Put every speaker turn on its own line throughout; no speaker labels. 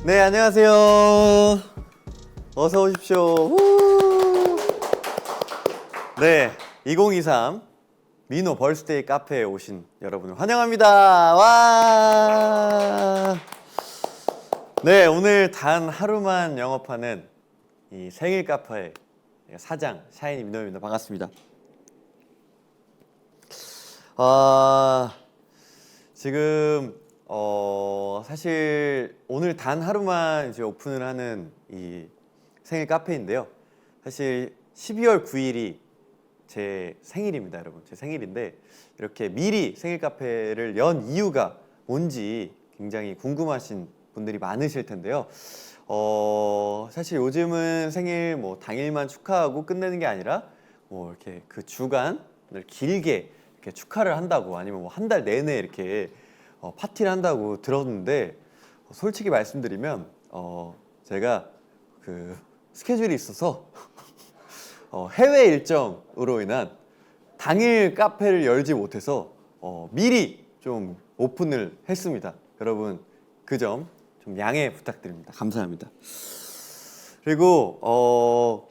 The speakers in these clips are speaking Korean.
네, 안녕하세요. 어서 오십시오. 네, 2023 민호 벌스데이 카페에 오신 여러분을 환영합니다. 와! 네, 오늘 단 하루만 영업하는 이 생일 카페의 사장 샤이니 민호입니다. 반갑습니다. 지금 사실 오늘 단 하루만 이제 오픈을 하는 이 생일 카페인데요. 사실 12월 9일이 제 생일입니다, 여러분. 제 생일인데 이렇게 미리 생일 카페를 연 이유가 뭔지 굉장히 궁금하신 분들이 많으실 텐데요. 사실 요즘은 생일 뭐 당일만 축하하고 끝내는 게 아니라 뭐 이렇게 그 주간을 길게 이렇게 축하를 한다고, 아니면 뭐 한 달 내내 이렇게 파티를 한다고 들었는데, 솔직히 말씀드리면 제가 그 스케줄이 있어서 해외 일정으로 인한 당일 카페를 열지 못해서 미리 좀 오픈을 했습니다. 여러분 그 점 좀 양해 부탁드립니다. 감사합니다. 그리고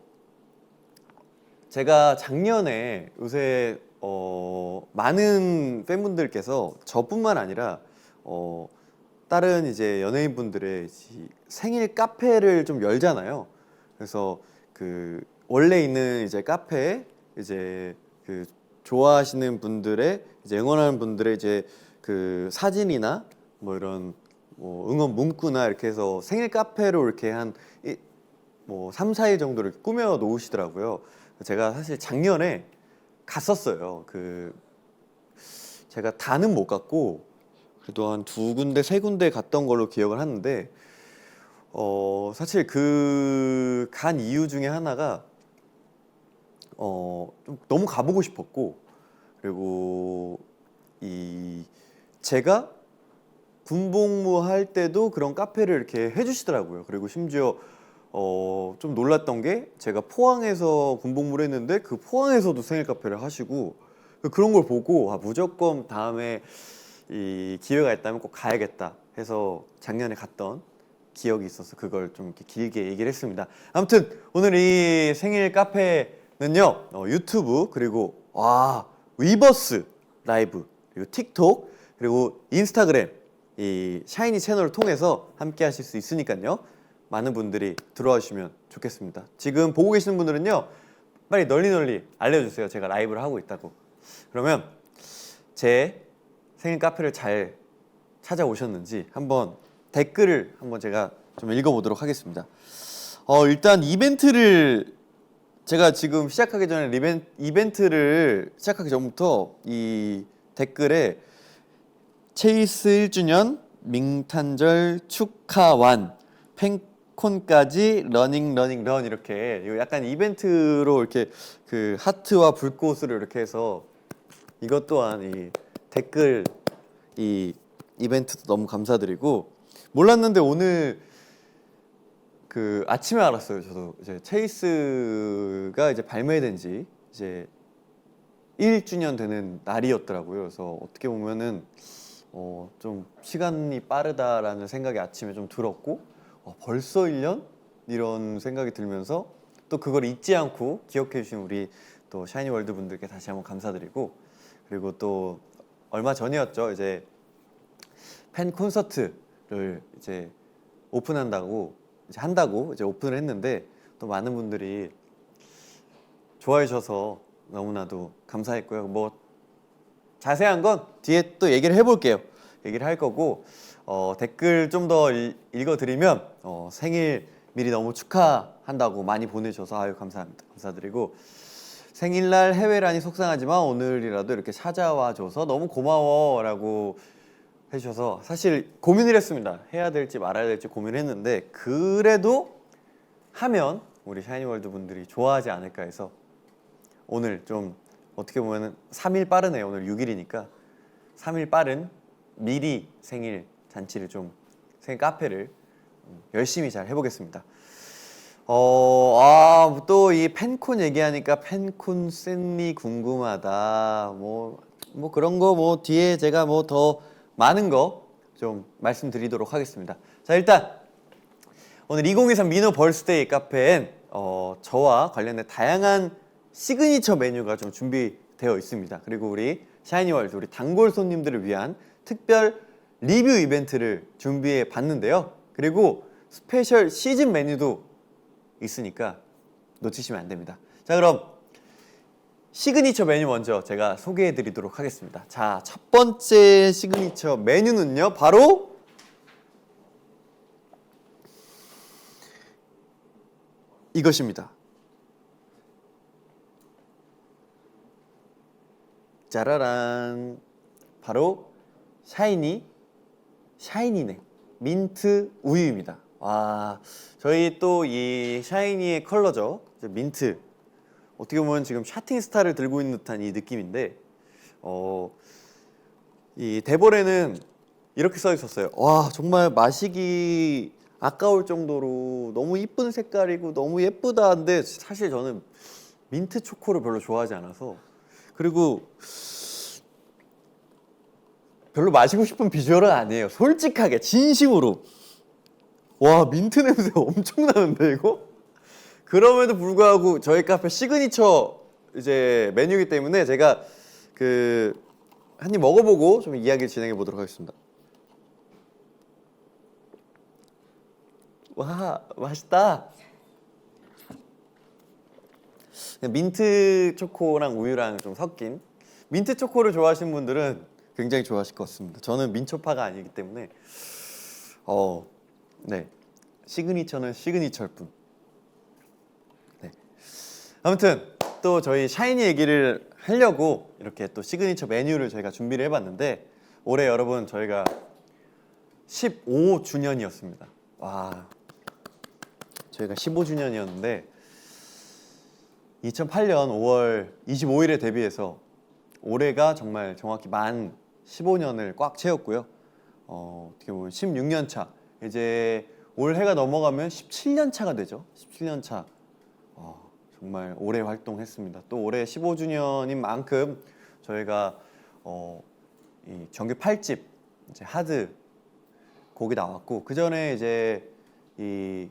제가 작년에 요새 많은 팬분들께서 저뿐만 아니라 다른 이제 연예인분들의 생일 카페를 좀 열잖아요. 그래서 그 원래 있는 이제 카페에 이제 그 좋아하시는 분들의 이제 응원하는 분들의 이제 그 사진이나 뭐 이런 뭐 응원 문구나 이렇게 해서 생일 카페로 이렇게 한 뭐 3, 4일 정도를 꾸며 놓으시더라고요. 제가 사실 작년에 갔었어요. 제가 다는 못 갔고 그래도 한 2군데, 3군데 갔던 걸로 기억을 하는데, 사실 그 간 이유 중에 하나가 좀 너무 가보고 싶었고, 그리고 제가 군복무 할 때도 그런 카페를 이렇게 해주시더라고요. 그리고 심지어 좀 놀랐던 게, 제가 포항에서 군복무를 했는데 그 포항에서도 생일 카페를 하시고, 그런 걸 보고 무조건 다음에 이 기회가 있다면 꼭 가야겠다 해서 작년에 갔던 기억이 있어서 그걸 좀 이렇게 길게 얘기를 했습니다. 아무튼 오늘 이 생일 카페는요, 유튜브 그리고 위버스 라이브, 그리고 틱톡, 그리고 인스타그램 이 샤이니 채널을 통해서 함께 하실 수 있으니까요, 많은 분들이 들어와 주시면 좋겠습니다. 지금 보고 계시는 분들은요, 빨리 널리 알려주세요. 제가 라이브를 하고 있다고. 그러면 제 생일 카페를 잘 찾아오셨는지 한번 댓글을 한번 제가 좀 읽어보도록 하겠습니다. 일단 이벤트를 제가 지금 시작하기 전에 이벤트를 시작하기 전부터 이 댓글에 체이스 1주년 밍탄절 축하완 팬콘까지 러닝 이렇게 약간 이벤트로 이렇게 그 하트와 불꽃으로 이렇게 해서, 이것 또한 이 댓글 이 이벤트도 너무 감사드리고, 몰랐는데 오늘 그 아침에 알았어요. 저도 이제 체이스가 이제 발매된 지 이제 1주년 되는 날이었더라고요. 그래서 어떻게 보면은 좀 시간이 빠르다라는 생각이 아침에 좀 들었고, 벌써 1년? 이런 생각이 들면서 또 그걸 잊지 않고 기억해 주신 우리 또 샤이니월드 분들께 다시 한번 감사드리고, 그리고 또 얼마 전이었죠. 이제 팬 콘서트를 이제 오픈한다고 이제 오픈을 했는데, 또 많은 분들이 좋아해 주셔서 너무나도 감사했고요. 뭐 자세한 건 뒤에 또 얘기를 해볼게요. 얘기를 할 거고, 댓글 좀 더 읽어드리면 생일 미리 너무 축하한다고 많이 보내주셔서 아유 감사합니다. 감사드리고, 생일날 해외라니 속상하지만 오늘이라도 이렇게 찾아와줘서 너무 고마워라고 해주셔서, 사실 고민을 했습니다. 해야 될지 말아야 될지 고민을 했는데, 그래도 하면 우리 샤이니월드 분들이 좋아하지 않을까 해서 오늘 좀 어떻게 보면 3일 빠르네요. 오늘 6일이니까 3일 빠른 미리 생일 잔치를 좀, 생일 카페를 열심히 잘 해보겠습니다. 또 이 팬콘 얘기하니까 팬콘 샌리 궁금하다. 뭐 그런 거 뭐 뒤에 제가 뭐 더 많은 거 좀 말씀드리도록 하겠습니다. 자, 일단 오늘 2023 민호 벌스데이 카페엔 저와 관련된 다양한 시그니처 메뉴가 좀 준비되어 있습니다. 그리고 우리 샤이니월드, 우리 단골 손님들을 위한 특별 리뷰 이벤트를 준비해 봤는데요. 그리고 스페셜 시즌 메뉴도 있으니까 놓치시면 안 됩니다. 자, 그럼 시그니처 메뉴 먼저 제가 소개해 드리도록 하겠습니다. 자, 첫 번째 시그니처 메뉴는요, 바로 이것입니다. 짜라란, 바로 샤이니네 민트 우유입니다. 와, 저희 또 이 샤이니의 컬러죠, 민트. 어떻게 보면 지금 샤팅 스타를 들고 있는 듯한 이 느낌인데, 이 대본에는 이렇게 써 있었어요. 와, 정말 마시기 아까울 정도로 너무 이쁜 색깔이고 너무 예쁘다는데, 사실 저는 민트 초코를 별로 좋아하지 않아서, 그리고 별로 마시고 싶은 비주얼은 아니에요. 솔직하게 진심으로. 와, 민트 냄새 엄청 나는데 이거? 그럼에도 불구하고 저희 카페 시그니처 이제 메뉴이기 때문에 제가 한 입 먹어보고 좀 이야기를 진행해 보도록 하겠습니다. 와, 맛있다. 민트 초코랑 우유랑 좀 섞인, 민트 초코를 좋아하시는 분들은 굉장히 좋아하실 것 같습니다. 저는 민초파가 아니기 때문에 네, 시그니처는 시그니처일 뿐. 네. 아무튼 또 저희 샤이니 얘기를 하려고 이렇게 또 시그니처 메뉴를 저희가 준비를 해봤는데, 올해 여러분 저희가 15주년이었습니다. 와, 저희가 15주년이었는데 2008년 5월 25일에 데뷔해서 올해가 정말 정확히 만 15년을 꽉 채웠고요. 어떻게 보면 16년 차, 이제 올해가 넘어가면 17년 차가 되죠. 17년 차. 정말 오래 활동했습니다. 또 올해 15주년인 만큼 저희가 이 정규 8집 이제 하드 곡이 나왔고, 그 전에 이제 이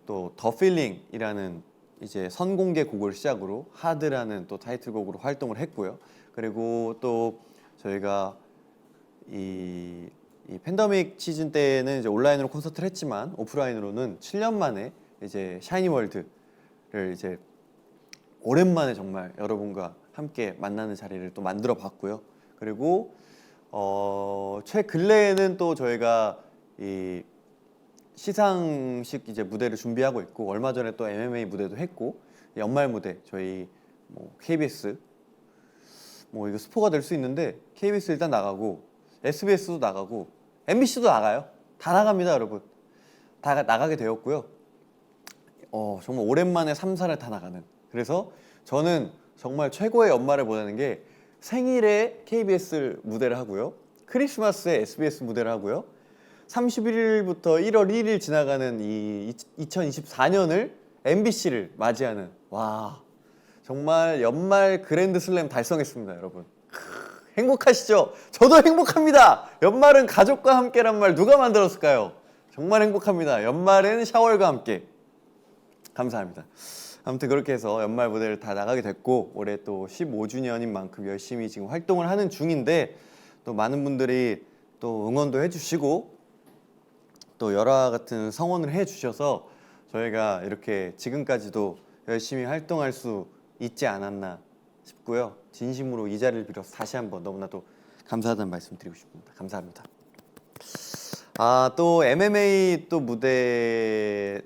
또 더 필링이라는 이제 선공개 곡을 시작으로 하드라는 또 타이틀곡으로 활동을 했고요. 그리고 또 저희가 이 팬데믹 시즌 때는 이제 온라인으로 콘서트를 했지만, 오프라인으로는 7년 만에 이제 샤이니 월드를 이제 오랜만에 정말 여러분과 함께 만나는 자리를 또 만들어 봤고요. 그리고 최근래에는 또 저희가 이 시상식 이제 무대를 준비하고 있고, 얼마 전에 또 MMA 무대도 했고, 연말 무대 저희 뭐 KBS, 뭐 이거 스포가 될 수 있는데 KBS 일단 나가고 SBS도 나가고 MBC도 나가요. 다 나갑니다, 여러분. 다 나가게 되었고요. 정말 오랜만에 3사를 다 나가는. 그래서 저는 정말 최고의 연말을 보내는 게 생일에 KBS 무대를 하고요, 크리스마스에 SBS 무대를 하고요, 31일부터 1월 1일 지나가는 이 2024년을 MBC를 맞이하는, 와, 정말 연말 그랜드 슬램 달성했습니다, 여러분. 행복하시죠? 저도 행복합니다. 연말은 가족과 함께란 말 누가 만들었을까요? 정말 행복합니다. 연말은 샤월과 함께. 감사합니다. 아무튼 그렇게 해서 연말 무대를 다 나가게 됐고, 올해 또 15주년인 만큼 열심히 지금 활동을 하는 중인데, 또 많은 분들이 또 응원도 해주시고 또 여러 같은 성원을 해주셔서 저희가 이렇게 지금까지도 열심히 활동할 수 있지 않았나 싶고요. 진심으로 이 자리를 빌어서 다시 한번 너무나도 감사하다는 말씀 드리고 싶습니다. 감사합니다. 또 MMA 또 무대,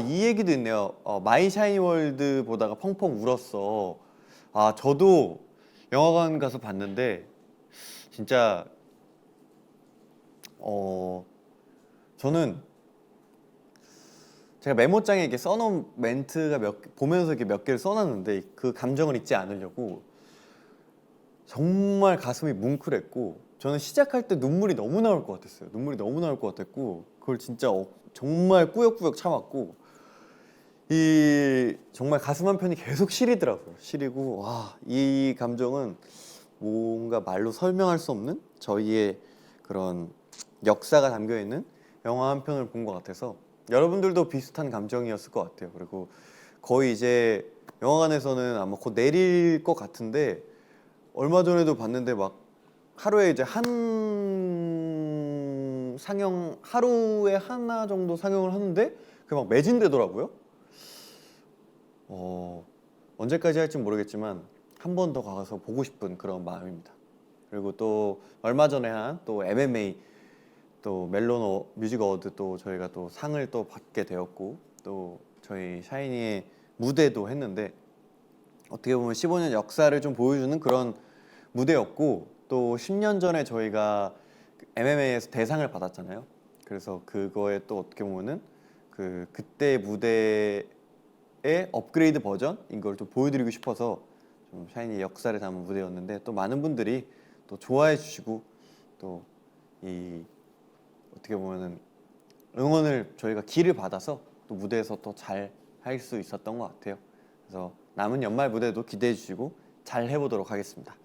이 얘기도 있네요. 마이 샤이니 월드 보다가 펑펑 울었어. 저도 영화관 가서 봤는데 진짜 저는 제가 메모장에 이렇게 써놓은 멘트가 보면서 이렇게 몇 개를 써놨는데, 그 감정을 잊지 않으려고 정말 가슴이 뭉클했고, 저는 시작할 때 눈물이 너무 나올 것 같았어요. 눈물이 너무 나올 것 같았고, 그걸 진짜 정말 꾸역꾸역 참았고, 이 정말 가슴 한편이 계속 시리더라고요. 시리고, 와, 이 감정은 뭔가 말로 설명할 수 없는 저희의 그런 역사가 담겨 있는 영화 한 편을 본 것 같아서 여러분들도 비슷한 감정이었을 것 같아요. 그리고 거의 이제 영화관에서는 아마 곧 내릴 것 같은데 얼마 전에도 봤는데 막 하루에 이제 한 상영 하루에 하나 정도 상영을 하는데 그게 막 매진되더라고요. 언제까지 할지 모르겠지만 한 번 더 가서 보고 싶은 그런 마음입니다. 그리고 또 얼마 전에 한 또 MMA 또 멜론 뮤직 어워드 또 저희가 또 상을 또 받게 되었고 또 저희 샤이니의 무대도 했는데 어떻게 보면 15년 역사를 좀 보여주는 그런 무대였고 또 10년 전에 저희가 MMA에서 대상을 받았잖아요. 그래서 그거에 또 어떻게 보면은 그때 무대의 업그레이드 버전인 걸 좀 보여드리고 싶어서 좀 샤이니 역사를 담은 무대였는데 또 많은 분들이 또 좋아해 주시고 또 이 어떻게 보면은 응원을 저희가 기를 받아서 또 무대에서 또 잘 할 수 있었던 것 같아요. 그래서 남은 연말 무대도 기대해 주시고 잘 해보도록 하겠습니다.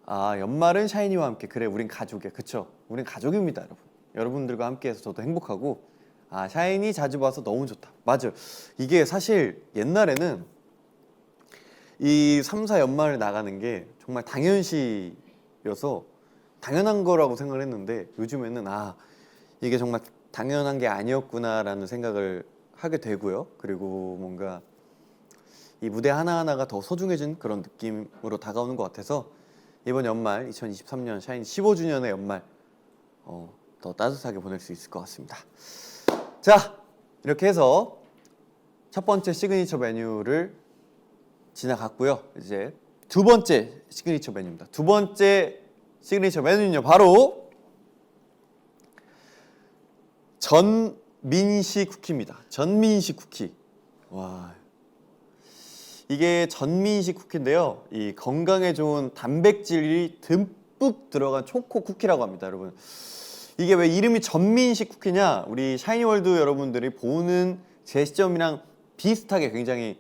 연말은 샤이니와 함께. 그래, 우린 가족이야. 그쵸? 우린 가족입니다, 여러분. 여러분들과 함께해서 저도 행복하고 샤이니 자주 봐서 너무 좋다. 맞아요. 이게 사실 옛날에는 이 3, 4 연말을 나가는 게 정말 당연시여서 당연한 거라고 생각을 했는데 요즘에는 이게 정말 당연한 게 아니었구나라는 생각을 하게 되고요. 그리고 뭔가 이 무대 하나하나가 더 소중해진 그런 느낌으로 다가오는 것 같아서 이번 연말 2023년 샤이니 15주년의 연말 더 따뜻하게 보낼 수 있을 것 같습니다. 자, 이렇게 해서 첫 번째 시그니처 메뉴를 지나갔고요. 이제 두 번째 시그니처 메뉴입니다. 두 번째 시그니처 메뉴는요, 바로 전민시 쿠키입니다. 전민시 쿠키. 와, 이게 전민시 쿠키인데요. 이 건강에 좋은 단백질이 듬뿍 들어간 초코 쿠키라고 합니다, 여러분. 이게 왜 이름이 전민시 쿠키냐? 우리 샤이니월드 여러분들이 보는 제 시점이랑 비슷하게 굉장히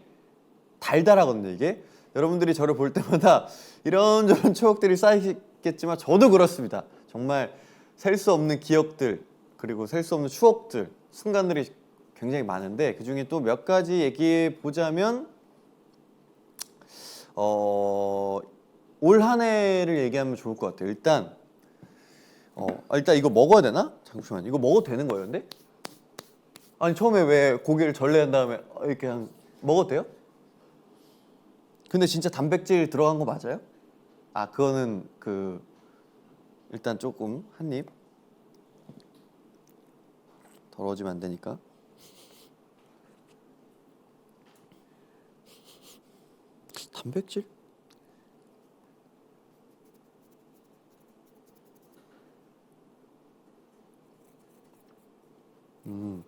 달달하거든요, 이게. 여러분들이 저를 볼 때마다 이런저런 추억들이 쌓이겠지만 저도 그렇습니다. 정말 셀 수 없는 기억들 그리고 셀 수 없는 추억들, 순간들이 굉장히 많은데 그중에 또 몇 가지 얘기해 보자면 올 한 해를 얘기하면 좋을 것 같아요. 일단 이거 먹어야 되나? 잠시만, 이거 먹어도 되는 거예요, 근데? 아니 처음에 왜 고기를 절레한 다음에 이렇게 먹어도 돼요? 근데 진짜 단백질 들어간 거 맞아요? 그거는 일단 조금 한 입 더러워지면 안 되니까. 단백질? 음,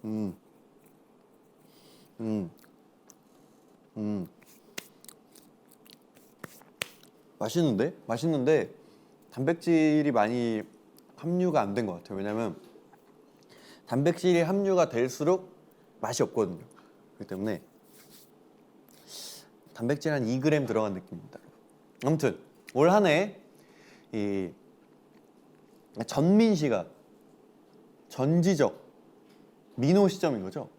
음, 음, 음. 맛있는데 단백질이 많이 함유가 안 된 것 같아요. 왜냐면 단백질이 함유가 될수록 맛이 없거든요. 그렇기 때문에 단백질 한 2g 들어간 느낌입니다. 아무튼 올 한 해 이 전민시가 전지적 민호 시점인 거죠?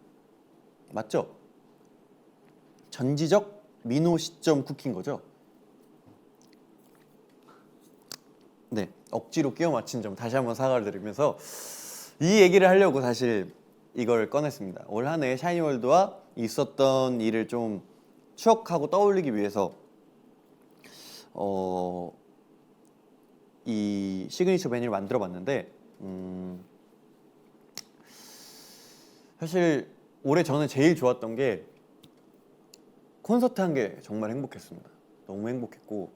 맞죠? 전지적 민호 시점 쿠키인 거죠? 네, 억지로 끼워 맞힌 점 다시 한번 사과를 드리면서 이 얘기를 하려고 사실 이걸 꺼냈습니다. 올 한 해 샤이니월드와 있었던 일을 좀 추억하고 떠올리기 위해서 이 시그니처 메뉴를 만들어 봤는데 사실 올해 저는 제일 좋았던 게 콘서트 한 게 정말 행복했습니다. 너무 행복했고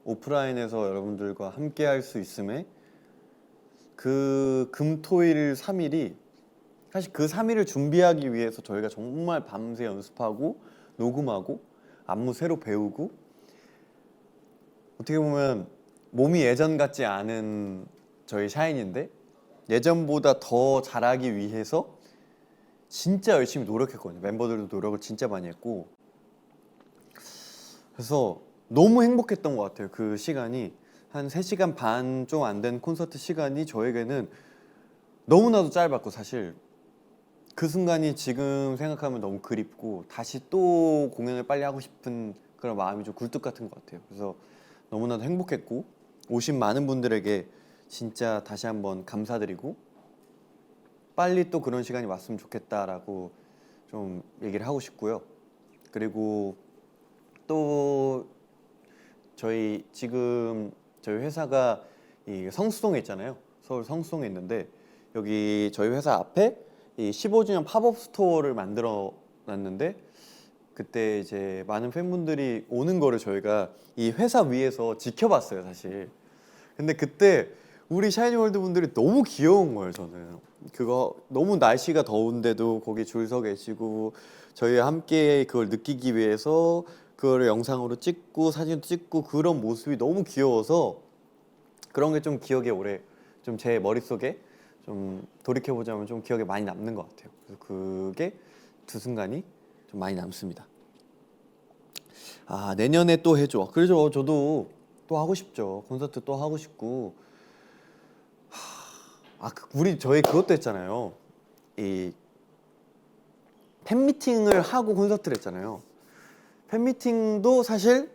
오프라인에서 여러분들과 함께 할 수 있음에 그 금토일 3일이 사실 그 3일을 준비하기 위해서 저희가 정말 밤새 연습하고 녹음하고 안무 새로 배우고 어떻게 보면 몸이 예전 같지 않은 저희 샤인인데 예전보다 더 잘하기 위해서 진짜 열심히 노력했거든요. 멤버들도 노력을 진짜 많이 했고 그래서 너무 행복했던 것 같아요. 그 시간이 한 3시간 반 좀 안 된 콘서트 시간이 저에게는 너무나도 짧았고 사실 그 순간이 지금 생각하면 너무 그립고 다시 또 공연을 빨리 하고 싶은 그런 마음이 좀 굴뚝 같은 것 같아요. 그래서 너무나도 행복했고 오신 많은 분들에게 진짜 다시 한번 감사드리고 빨리 또 그런 시간이 왔으면 좋겠다라고 좀 얘기를 하고 싶고요. 그리고 또 지금 저희 회사가 이 성수동에 있잖아요. 서울 성수동에 있는데 여기 저희 회사 앞에 이 15주년 팝업 스토어를 만들어 놨는데 그때 이제 많은 팬분들이 오는 거를 저희가 이 회사 위에서 지켜봤어요, 사실. 근데 그때 우리 샤이니월드 분들이 너무 귀여운 거예요, 저는. 그거 너무 날씨가 더운데도 거기 줄 서 계시고 저희와 함께 그걸 느끼기 위해서 그거를 영상으로 찍고 사진 찍고 그런 모습이 너무 귀여워서 그런 게 좀 기억에 오래 좀 제 머릿속에 좀 돌이켜보자면 좀 기억에 많이 남는 것 같아요. 그래서 그게 두 순간이 좀 많이 남습니다. 아, 내년에 또 해줘. 그래서 저도 또 하고 싶죠. 콘서트 또 하고 싶고. 저희 그것도 했잖아요. 이 팬미팅을 하고 콘서트를 했잖아요. 팬미팅도 사실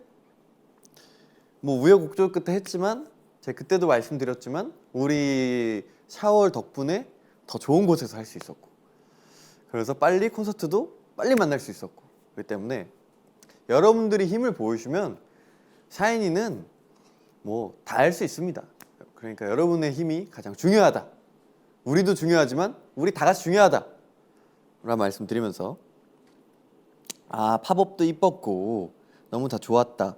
뭐 우여곡절 끝에 했지만 제가 그때도 말씀드렸지만 우리 샤월 덕분에 더 좋은 곳에서 할 수 있었고 그래서 빨리 콘서트도 빨리 만날 수 있었고 그렇기 때문에 여러분들이 힘을 보여주면 샤이니는 뭐 다 할 수 있습니다. 그러니까 여러분의 힘이 가장 중요하다. 우리도 중요하지만 우리 다 같이 중요하다 라는 말씀드리면서 팝업도 이뻤고 너무 다 좋았다.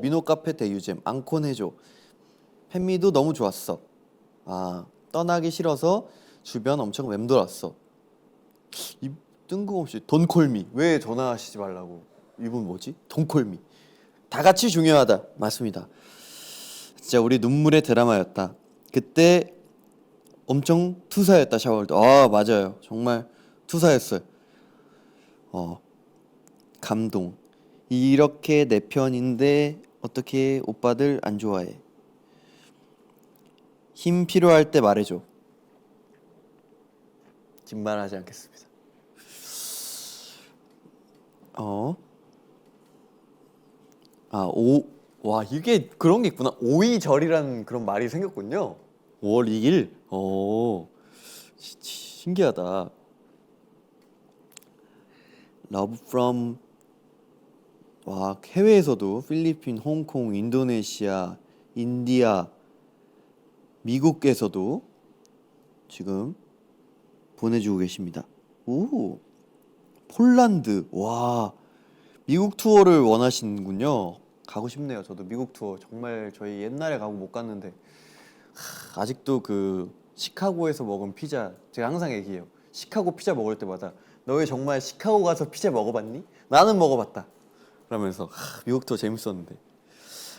민호 카페 대유잼 앙콘 해줘. 팬미도 너무 좋았어. 떠나기 싫어서 주변 엄청 맴돌았어. 이 뜬금없이 돈콜미 왜 전화하시지 말라고. 이분 뭐지? 돈콜미. 다 같이 중요하다. 맞습니다. 진짜 우리 눈물의 드라마였다. 그때 엄청 투사였다. 샤월드. 맞아요. 정말 투사였어요. 감동. 이렇게 내 편인데 어떻게 오빠들 안 좋아해? 힘 필요할 때 말해줘. 긴말하지 않겠습니다. 이게 그런 게 있구나. 오이절이라는 그런 말이 생겼군요. 5월 2일. 신기하다. Love from 해외에서도 필리핀, 홍콩, 인도네시아, 인디아, 미국에서도 지금 보내주고 계십니다. 폴란드. 미국 투어를 원하시는군요. 가고 싶네요. 저도 미국 투어 정말 저희 옛날에 가고 못 갔는데 아직도 그 시카고에서 먹은 피자 제가 항상 얘기해요. 시카고 피자 먹을 때마다 너희 정말 시카고 가서 피자 먹어봤니? 나는 먹어봤다. 그러면서 미국 투어 재밌었는데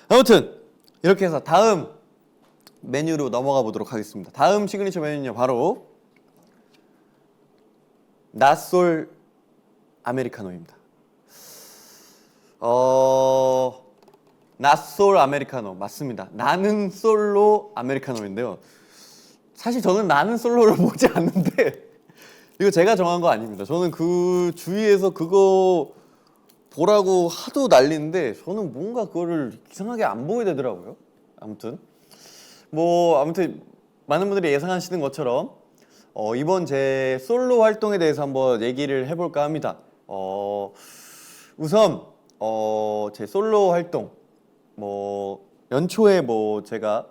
아무튼 이렇게 해서 다음 메뉴로 넘어가 보도록 하겠습니다. 다음 시그니처 메뉴는요 바로 낫솔 아메리카노입니다. 낫솔 아메리카노 맞습니다. 나는 솔로 아메리카노인데요. 사실 저는 나는 솔로를 보지 않는데 이거 제가 정한 거 아닙니다. 저는 그 주위에서 그거 보라고 하도 난리인데 저는 뭔가 그거를 이상하게 안 보게 되더라고요. 아무튼 많은 분들이 예상하시는 것처럼 이번 제 솔로 활동에 대해서 한번 얘기를 해볼까 합니다. 우선 제 솔로 활동 연초에 제가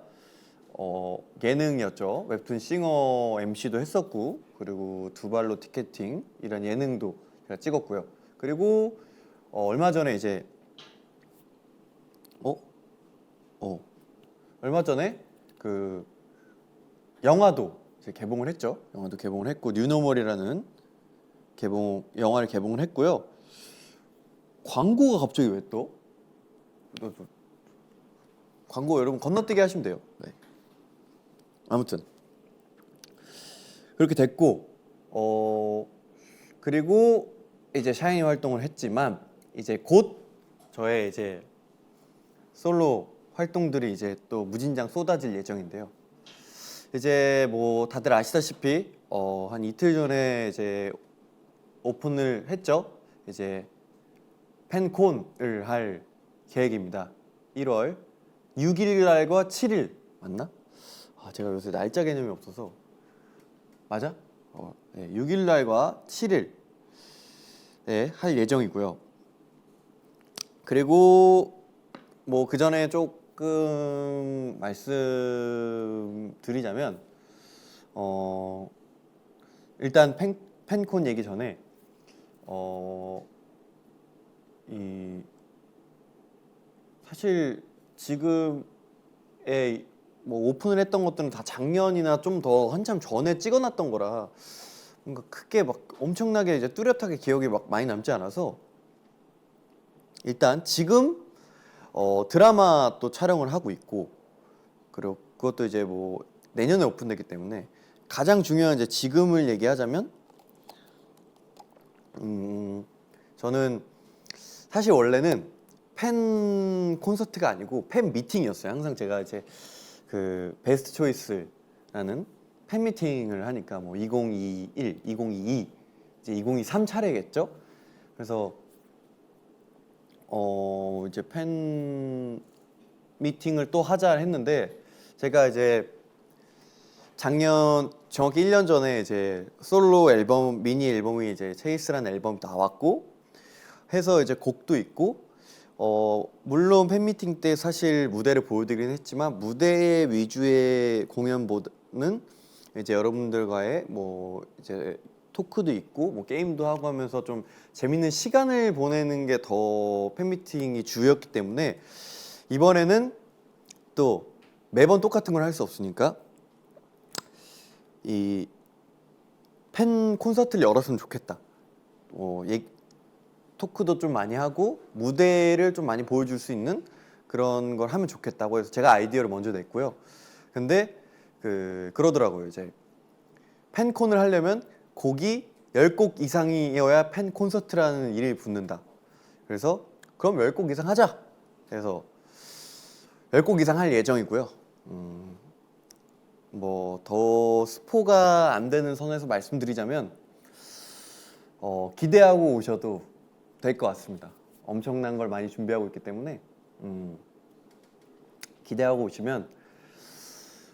예능이었죠. 웹툰 싱어 MC도 했었고 그리고 두 발로 티켓팅 이런 예능도 제가 찍었고요. 그리고 얼마 전에 이제 얼마 전에 그 영화도 이제 개봉을 했죠. 영화도 개봉을 했고 뉴노멀이라는 영화를 개봉을 했고요. 광고가 갑자기 왜 또? 광고 여러분 건너뛰기 하시면 돼요. 네. 아무튼 그렇게 됐고 그리고 이제 샤이니 활동을 했지만 이제 곧 저의 이제 솔로 활동들이 이제 또 무진장 쏟아질 예정인데요. 이제 뭐 다들 아시다시피 한 이틀 전에 이제 오픈을 했죠. 이제 팬콘을 할 계획입니다. 1월 6일 날과 7일 맞나? 제가 요새 날짜 개념이 없어서 맞아? 네, 6일 날과 7일 네, 할 예정이고요. 그리고 뭐 그 전에 조금 말씀드리자면 일단 팬콘 얘기 전에 이 사실 지금에 뭐 오픈을 했던 것들은 다 작년이나 좀 더 한참 전에 찍어놨던 거라 뭔가 크게 막 엄청나게 이제 뚜렷하게 기억이 막 많이 남지 않아서 일단 지금 드라마 또 촬영을 하고 있고 그리고 그것도 이제 뭐 내년에 오픈되기 때문에 가장 중요한 이제 지금을 얘기하자면 저는 사실 원래는 팬 콘서트가 아니고 팬 미팅이었어요. 항상 제가 이제 그 베스트 초이스라는 팬 미팅을 하니까 뭐 2021, 2022, 이제 2023 차례겠죠. 그래서 이제 팬 미팅을 또 하자 했는데 제가 이제 작년 정확히 1년 전에 이제 솔로 앨범 미니 앨범이 이제 체이스라는 앨범이 나왔고 해서 이제 곡도 있고 물론 팬미팅 때 사실 무대를 보여드리긴 했지만 무대 위주의 공연보다는 이제 여러분들과의 뭐 이제 토크도 있고 뭐 게임도 하고 하면서 좀 재밌는 시간을 보내는 게 더 팬미팅이 주였기 때문에 이번에는 또 매번 똑같은 걸 할 수 없으니까 이 팬 콘서트를 열었으면 좋겠다. 토크도 좀 많이 하고 무대를 좀 많이 보여줄 수 있는 그런 걸 하면 좋겠다고 해서 제가 아이디어를 먼저 냈고요. 근데 그러더라고요. 이제 팬콘을 하려면 곡이 10곡 이상이어야 팬 콘서트라는 이름이 붙는다. 그래서 그럼 10곡 이상 하자. 그래서 10곡 이상 할 예정이고요. 뭐 더 스포가 안 되는 선에서 말씀드리자면 기대하고 오셔도 될 것 같습니다. 엄청난 걸 많이 준비하고 있기 때문에 기대하고 오시면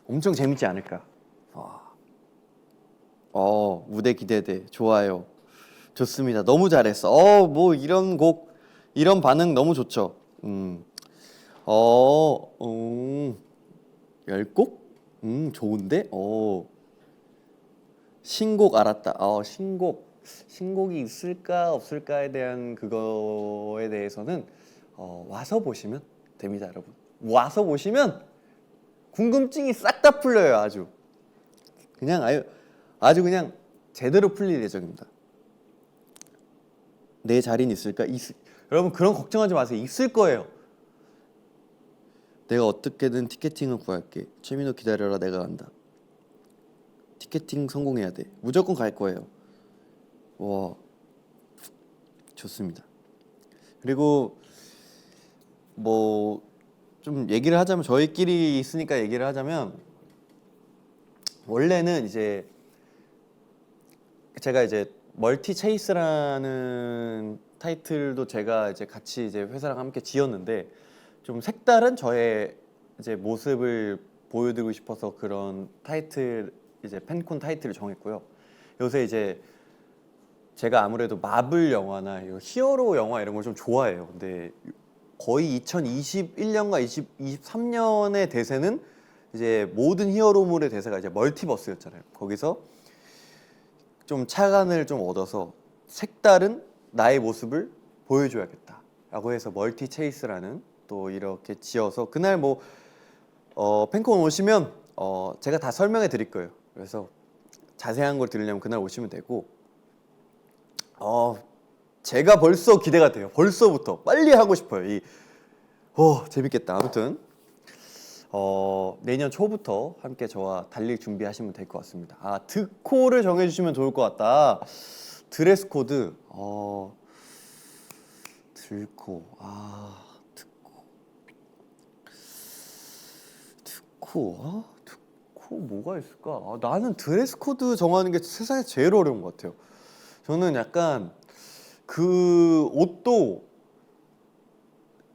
엄청 재밌지 않을까. 무대 기대돼. 좋아요. 좋습니다. 너무 잘했어. 뭐 이런 곡, 이런 반응 너무 좋죠. 10곡? 좋은데? 신곡 알았다. 신곡이 있을까 없을까에 대한 그거에 대해서는 와서 보시면 됩니다, 여러분. 와서 보시면 궁금증이 싹 다 풀려요, 아주. 아주 그냥 제대로 풀릴 예정입니다. 내 자리는 있을까? 여러분 그런 걱정하지 마세요. 있을 거예요. 내가 어떻게든 티켓팅을 구할게. 최민호 기다려라. 내가 간다. 티켓팅 성공해야 돼. 무조건 갈 거예요. 와, 좋습니다. 그리고 뭐 좀 얘기를 하자면 저희끼리 있으니까 얘기를 하자면 원래는 이제 제가 이제 멀티 체이스라는 타이틀도 제가 이제 같이 이제 회사랑 함께 지었는데 좀 색다른 저의 이제 모습을 보여드리고 싶어서 그런 타이틀 이제 팬콘 타이틀을 정했고요. 요새 이제 제가 아무래도 마블 영화나 히어로 영화 이런 걸 좀 좋아해요. 근데 거의 2021년과 2023년의 대세는 이제 모든 히어로물의 대세가 이제 멀티버스였잖아요. 거기서 좀 착안을 좀 얻어서 색다른 나의 모습을 보여줘야겠다라고 해서 멀티 체이스라는 또 이렇게 지어서 그날 뭐 팬콘 오시면 제가 다 설명해 드릴 거예요. 그래서 자세한 걸 들으려면 그날 오시면 되고 제가 벌써 기대가 돼요. 벌써부터 빨리 하고 싶어요. 재밌겠다. 아무튼 내년 초부터 함께 저와 달릴 준비하시면 될 것 같습니다. 드코를 정해주시면 좋을 것 같다. 드레스 코드. 드코. 듣고 뭐가 있을까? 나는 드레스 코드 정하는 게 세상에 제일 어려운 것 같아요. 저는 약간 그 옷도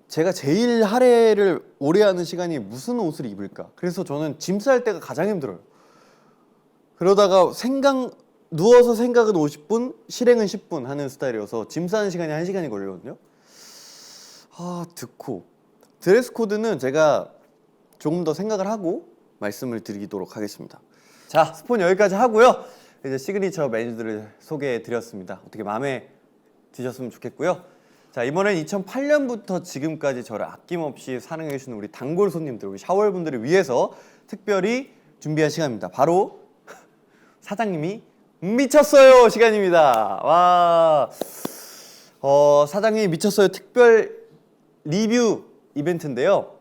제가 제일 할애를 오래 하는 시간이 무슨 옷을 입을까? 그래서 저는 짐 쌀 때가 가장 힘들어요. 그러다가 누워서 생각은 50분, 실행은 10분 하는 스타일이어서 짐 싸는 시간이 1시간이 걸리거든요. 드레스 코드는 제가 조금 더 생각을 하고 말씀을 드리도록 하겠습니다. 자, 스폰 여기까지 하고요. 이제 시그니처 메뉴들을 소개해 드렸습니다. 어떻게 마음에 드셨으면 좋겠고요. 자, 이번엔 2008년부터 지금까지 저를 아낌없이 사랑해 주시는 우리 단골 손님들, 우리 샤월분들을 위해서 특별히 준비한 시간입니다. 바로 사장님이 미쳤어요 시간입니다. 와, 사장님이 미쳤어요 특별 리뷰 이벤트인데요.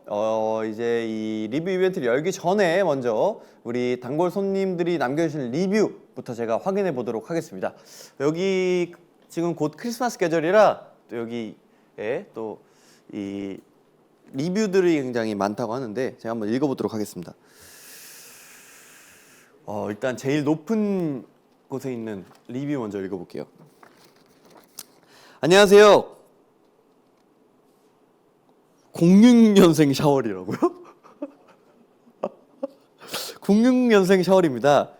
이제 이 리뷰 이벤트를 열기 전에 먼저 우리 단골 손님들이 남겨주신 리뷰부터 제가 확인해 보도록 하겠습니다. 여기 지금 곧 크리스마스 계절이라 또 여기에 또 이 리뷰들이 굉장히 많다고 하는데 제가 한번 읽어보도록 하겠습니다. 일단 제일 높은 곳에 있는 리뷰 먼저 읽어볼게요. 안녕하세요. 06년생 샤월이라고요? 06년생 샤월입니다.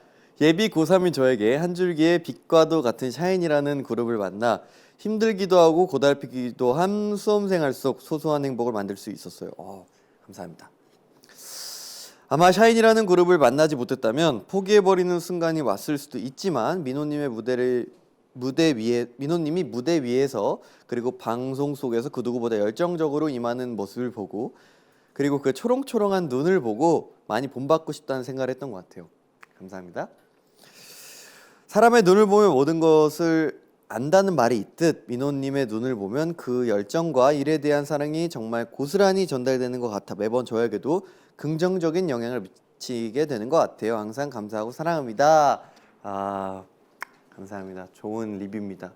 예비 고3인 저에게 한 줄기의 빛과도 같은 샤인이라는 그룹을 만나 힘들기도 하고 고달피기도 한 수험생활 속 소소한 행복을 만들 수 있었어요. 감사합니다. 아마 샤인이라는 그룹을 만나지 못했다면 포기해버리는 순간이 왔을 수도 있지만 민호님이 무대 위에서 그리고 방송 속에서 그 누구보다 열정적으로 임하는 모습을 보고 그리고 그 초롱초롱한 눈을 보고 많이 본받고 싶다는 생각을 했던 것 같아요. 감사합니다. 사람의 눈을 보면 모든 것을 안다는 말이 있듯 민호님의 눈을 보면 그 열정과 일에 대한 사랑이 정말 고스란히 전달되는 것 같아 매번 저에게도 긍정적인 영향을 미치게 되는 것 같아요. 항상 감사하고 사랑합니다. 감사합니다. 좋은 리뷰입니다.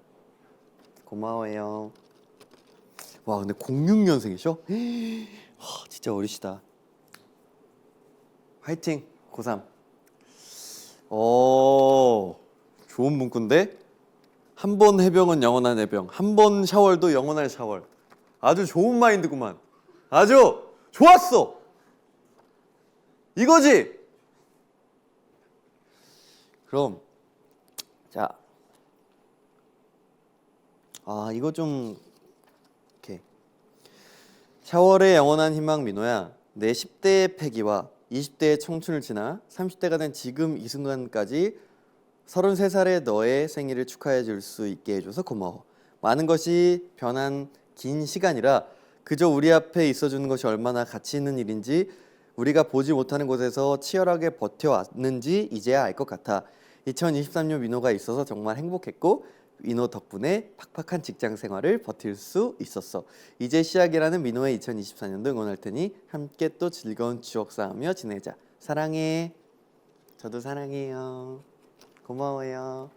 고마워요. 와, 근데 06년생이셔? 진짜 어리시다. 화이팅! 고3. 좋은 문구인데? 한 번 해병은 영원한 해병, 한 번 샤월도 영원한 샤월. 아주 좋은 마인드구만. 아주 좋았어. 이거지. 그럼 자, 이거 좀 이렇게 샤월의 영원한 희망 민호야. 내 10대의 패기와 20대의 청춘을 지나 30대가 된 지금 이 순간까지 33살의 너의 생일을 축하해 줄 수 있게 해줘서 고마워. 많은 것이 변한 긴 시간이라 그저 우리 앞에 있어주는 것이 얼마나 가치 있는 일인지 우리가 보지 못하는 곳에서 치열하게 버텨왔는지 이제야 알 것 같아. 2023년 민호가 있어서 정말 행복했고 민호 덕분에 팍팍한 직장 생활을 버틸 수 있었어. 이제 시작이라는 민호의 2024년도 응원할 테니 함께 또 즐거운 추억 쌓으며 지내자. 사랑해. 저도 사랑해요. 고마워요.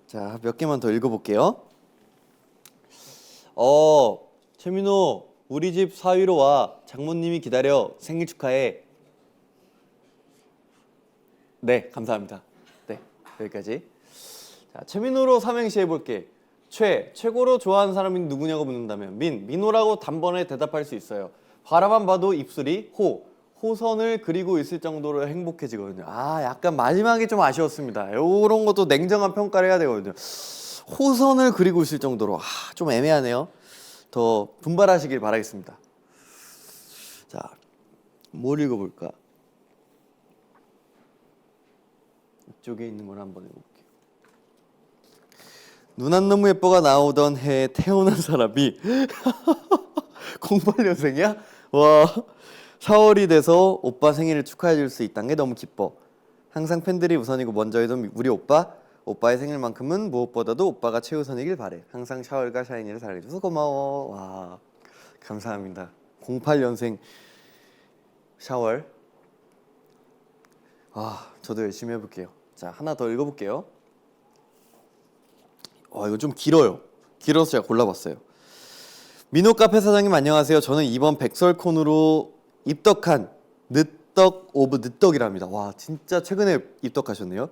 자, 몇 개만 더 읽어볼게요. 최민호, 우리 집 사위로 와. 장모님이 기다려. 생일 축하해. 네, 감사합니다. 네, 여기까지. 자, 최민호로 삼행시 해볼게. 최고로 좋아하는 사람이 누구냐고 묻는다면 민호라고 단번에 대답할 수 있어요. 바라만 봐도 입술이 호선을 그리고 있을 정도로 행복해지거든요. 약간 마지막이 좀 아쉬웠습니다. 요런 것도 냉정한 평가를 해야 되거든요. 호선을 그리고 있을 정도로 좀 애매하네요. 더 분발하시길 바라겠습니다. 자, 뭘 읽어볼까? 이쪽에 있는 걸 한번 읽어볼게요. 눈 안 너무 예뻐가 나오던 해에 태어난 사람이 08년생이야? 와, 4월이 돼서 오빠 생일을 축하해 줄 수 있다는 게 너무 기뻐. 항상 팬들이 우선이고 먼저이던 우리 오빠의 생일만큼은 무엇보다도 오빠가 최우선이길 바래. 항상 샤월과 샤이니를 사랑해줘서 고마워. 와, 감사합니다. 08년생 샤월. 저도 열심히 해볼게요. 자, 하나 더 읽어볼게요. 이거 좀 길어요. 길어서 제가 골라봤어요. 민호 카페 사장님 안녕하세요. 저는 이번 백설콘으로 입덕한 늦덕 오브 늦덕이랍니다. 와, 진짜 최근에 입덕하셨네요.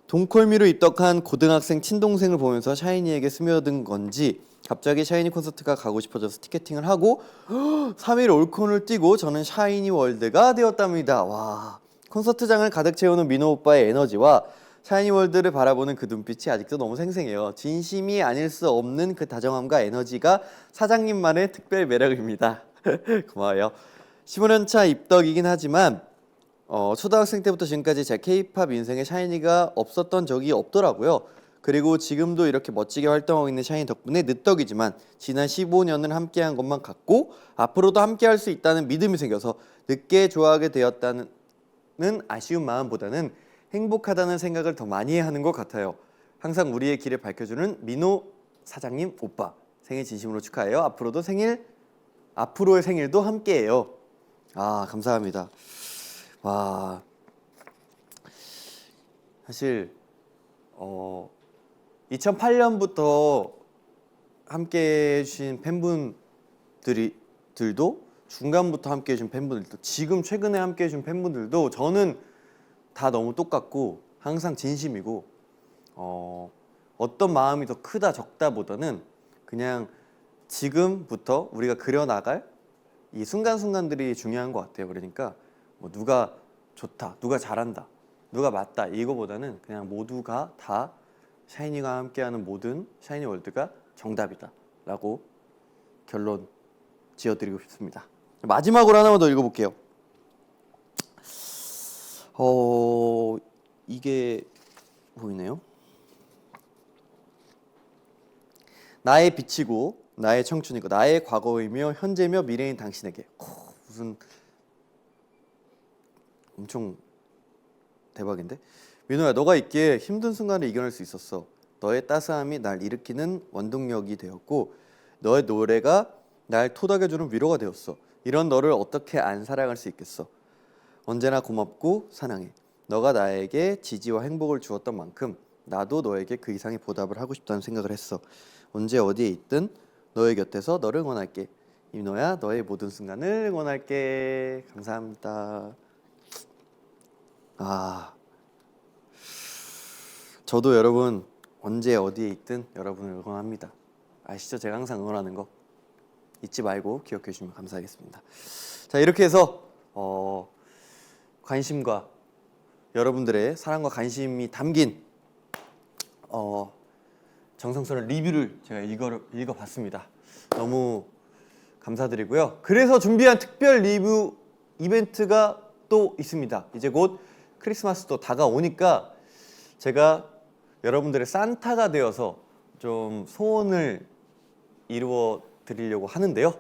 동콜미로 입덕한 고등학생 친동생을 보면서 샤이니에게 스며든 건지 갑자기 샤이니 콘서트가 가고 싶어져서 티켓팅을 하고 3일 올콘을 뛰고 저는 샤이니 월드가 되었답니다. 와, 콘서트장을 가득 채우는 민호 오빠의 에너지와 샤이니 월드를 바라보는 그 눈빛이 아직도 너무 생생해요. 진심이 아닐 수 없는 그 다정함과 에너지가 사장님만의 특별 매력입니다. 고마워요. 15년차 입덕이긴 하지만 초등학생 때부터 지금까지 제 K-팝 인생에 샤이니가 없었던 적이 없더라고요. 그리고 지금도 이렇게 멋지게 활동하고 있는 샤이니 덕분에 늦덕이지만 지난 15년을 함께한 것만 같고 앞으로도 함께할 수 있다는 믿음이 생겨서 늦게 좋아하게 되었다는 아쉬운 마음보다는 행복하다는 생각을 더 많이 하는 것 같아요. 항상 우리의 길을 밝혀주는 민호 사장님 오빠 생일 진심으로 축하해요. 앞으로의 생일도 함께해요. 아, 감사합니다. 와, 사실 2008년부터 함께 해주신 팬분들도 중간부터 함께 해주신 팬분들도 지금 최근에 함께 해주신 팬분들도 저는 다 너무 똑같고 항상 진심이고 어떤 마음이 더 크다 적다보다는 그냥 지금부터 우리가 그려나갈 이 순간순간들이 중요한 것 같아요. 그러니까 뭐 누가 좋다, 누가 잘한다, 누가 맞다 이거보다는 그냥 모두가 다 샤이니가 함께하는 모든 샤이니 월드가 정답이다 라고 결론 지어드리고 싶습니다. 마지막으로 하나만 더 읽어볼게요. 이게 보이네요. 나의 빛이고 나의 청춘이고 나의 과거이며 현재며 미래인 당신에게. 무슨 엄청 대박인데? 민호야, 너가 있기에 힘든 순간을 이겨낼 수 있었어. 너의 따스함이 날 일으키는 원동력이 되었고 너의 노래가 날 토닥여주는 위로가 되었어. 이런 너를 어떻게 안 사랑할 수 있겠어. 언제나 고맙고 사랑해. 너가 나에게 지지와 행복을 주었던 만큼 나도 너에게 그 이상의 보답을 하고 싶다는 생각을 했어. 언제 어디에 있든 너의 곁에서 너를 응원할게. 민호야, 너의 모든 순간을 응원할게. 감사합니다. 저도 여러분 언제 어디에 있든 여러분을 응원합니다. 아시죠? 제가 항상 응원하는 거 잊지 말고 기억해 주시면 감사하겠습니다. 자, 이렇게 해서 관심과 여러분들의 사랑과 관심이 담긴 정성스러운 리뷰를 제가 읽어봤습니다. 너무 감사드리고요. 그래서 준비한 특별 리뷰 이벤트가 또 있습니다. 이제 곧 크리스마스도 다가오니까 제가 여러분들의 산타가 되어서 좀 소원을 이루어 드리려고 하는데요.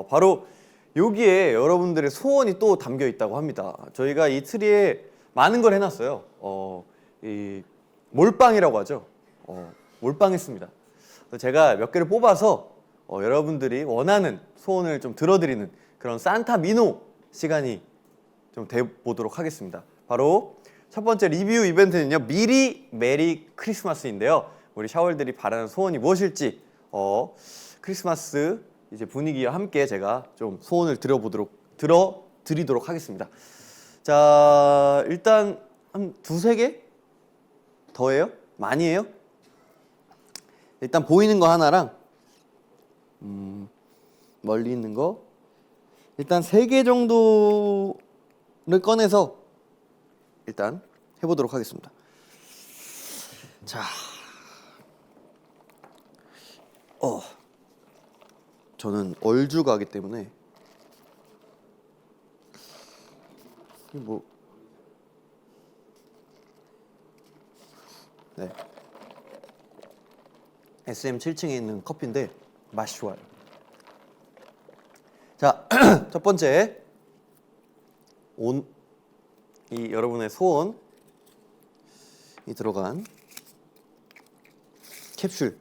바로 여기에 여러분들의 소원이 또 담겨 있다고 합니다. 저희가 이 트리에 많은 걸 해놨어요. 이 몰빵이라고 하죠. 몰빵했습니다. 제가 몇 개를 뽑아서 여러분들이 원하는 소원을 좀 들어드리는 그런 산타 민호 시간이 좀 돼보도록 하겠습니다. 바로 첫 번째 리뷰 이벤트는요, 미리 메리 크리스마스인데요. 우리 샤월들이 바라는 소원이 무엇일지 크리스마스 이제 분위기와 함께 제가 좀 소원을 들어드리도록 하겠습니다. 자, 일단 한 두세 개 더해요? 많이 해요? 일단 보이는 거 하나랑 멀리 있는 거 일단 3개 정도를 꺼내서 일단 해보도록 하겠습니다. 자, 저는 얼주가기 때문에 뭐 네. SM 7층에 있는 커피인데 맛이 좋아요. 자, 첫 번째 이 여러분의 소원이 들어간 캡슐.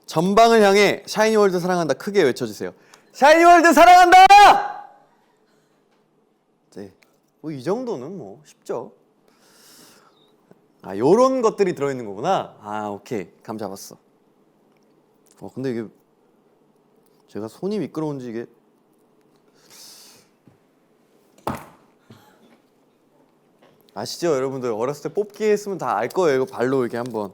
전방을 향해 샤이니월드 사랑한다 크게 외쳐주세요. 샤이니월드 사랑한다! 네, 뭐 이 정도는 뭐 쉽죠. 요런 것들이 들어있는 거구나. 오케이, 감 잡았어. 근데 이게 제가 손이 미끄러운지 이게 아시죠, 여러분들? 어렸을 때 뽑기 했으면 다 알 거예요. 이거 발로 이렇게 한번.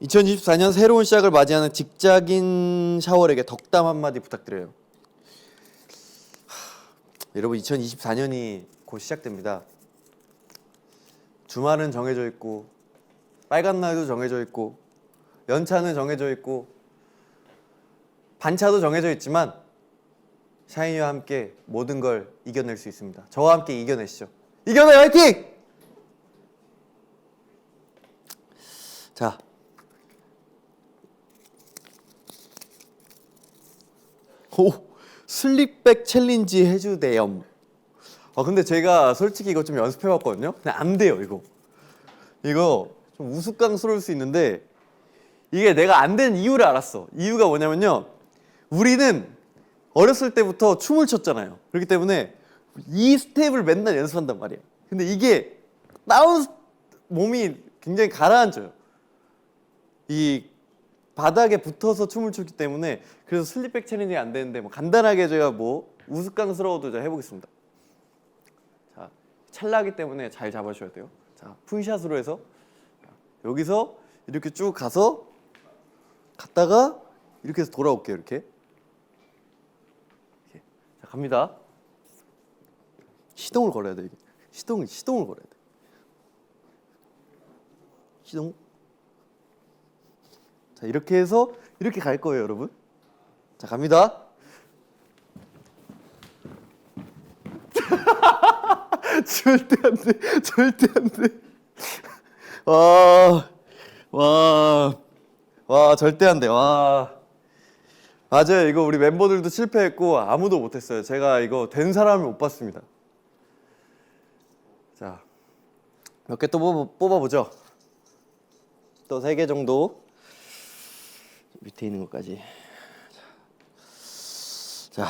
2024년 새로운 시작을 맞이하는 직장인 샤월에게 덕담 한마디 부탁드려요. 여러분, 2024년이 곧 시작됩니다. 주말은 정해져 있고, 빨간 날도 정해져 있고, 연차는 정해져 있고, 반차도 정해져 있지만 샤이니와 함께 모든 걸 이겨낼 수 있습니다. 저와 함께 이겨내시죠. 이겨내, 화이팅! 자, 오, 슬립백 챌린지 해주대염. 근데 제가 솔직히 이거 좀 연습해봤거든요. 근데 안 돼요, 이거 좀 우스꽝스러울 수 있는데, 이게 내가 안 되는 이유를 알았어. 이유가 뭐냐면요, 우리는 어렸을 때부터 춤을 췄잖아요. 그렇기 때문에 이 스텝을 맨날 연습한단 말이야. 근데 이게 다운 몸이 굉장히 가라앉아요. 이 바닥에 붙어서 춤을 췄기 때문에. 그래서 슬립백 챌린지가 안 되는데, 뭐 간단하게 제가 뭐 우스꽝스러워도 제가 해보겠습니다. 자, 찰나기 때문에 잘 잡아주셔야 돼요. 자, 풀샷으로 해서 여기서 이렇게 쭉 가서 갔다가 이렇게 해서 돌아올게요. 이렇게. 자, 갑니다. 시동을 걸어야 돼. 이게. 시동을 걸어야 돼. 시동. 자, 이렇게 해서 이렇게 갈 거예요, 여러분. 자, 갑니다. 절대 안 돼. 절대 안 돼. 와, 절대 안 돼. 와. 맞아요. 이거 우리 멤버들도 실패했고 아무도 못했어요. 제가 이거 된 사람을 못 봤습니다. 자, 몇 개 또 뽑아보죠. 또 3개 정도. 밑에 있는 것까지. 자,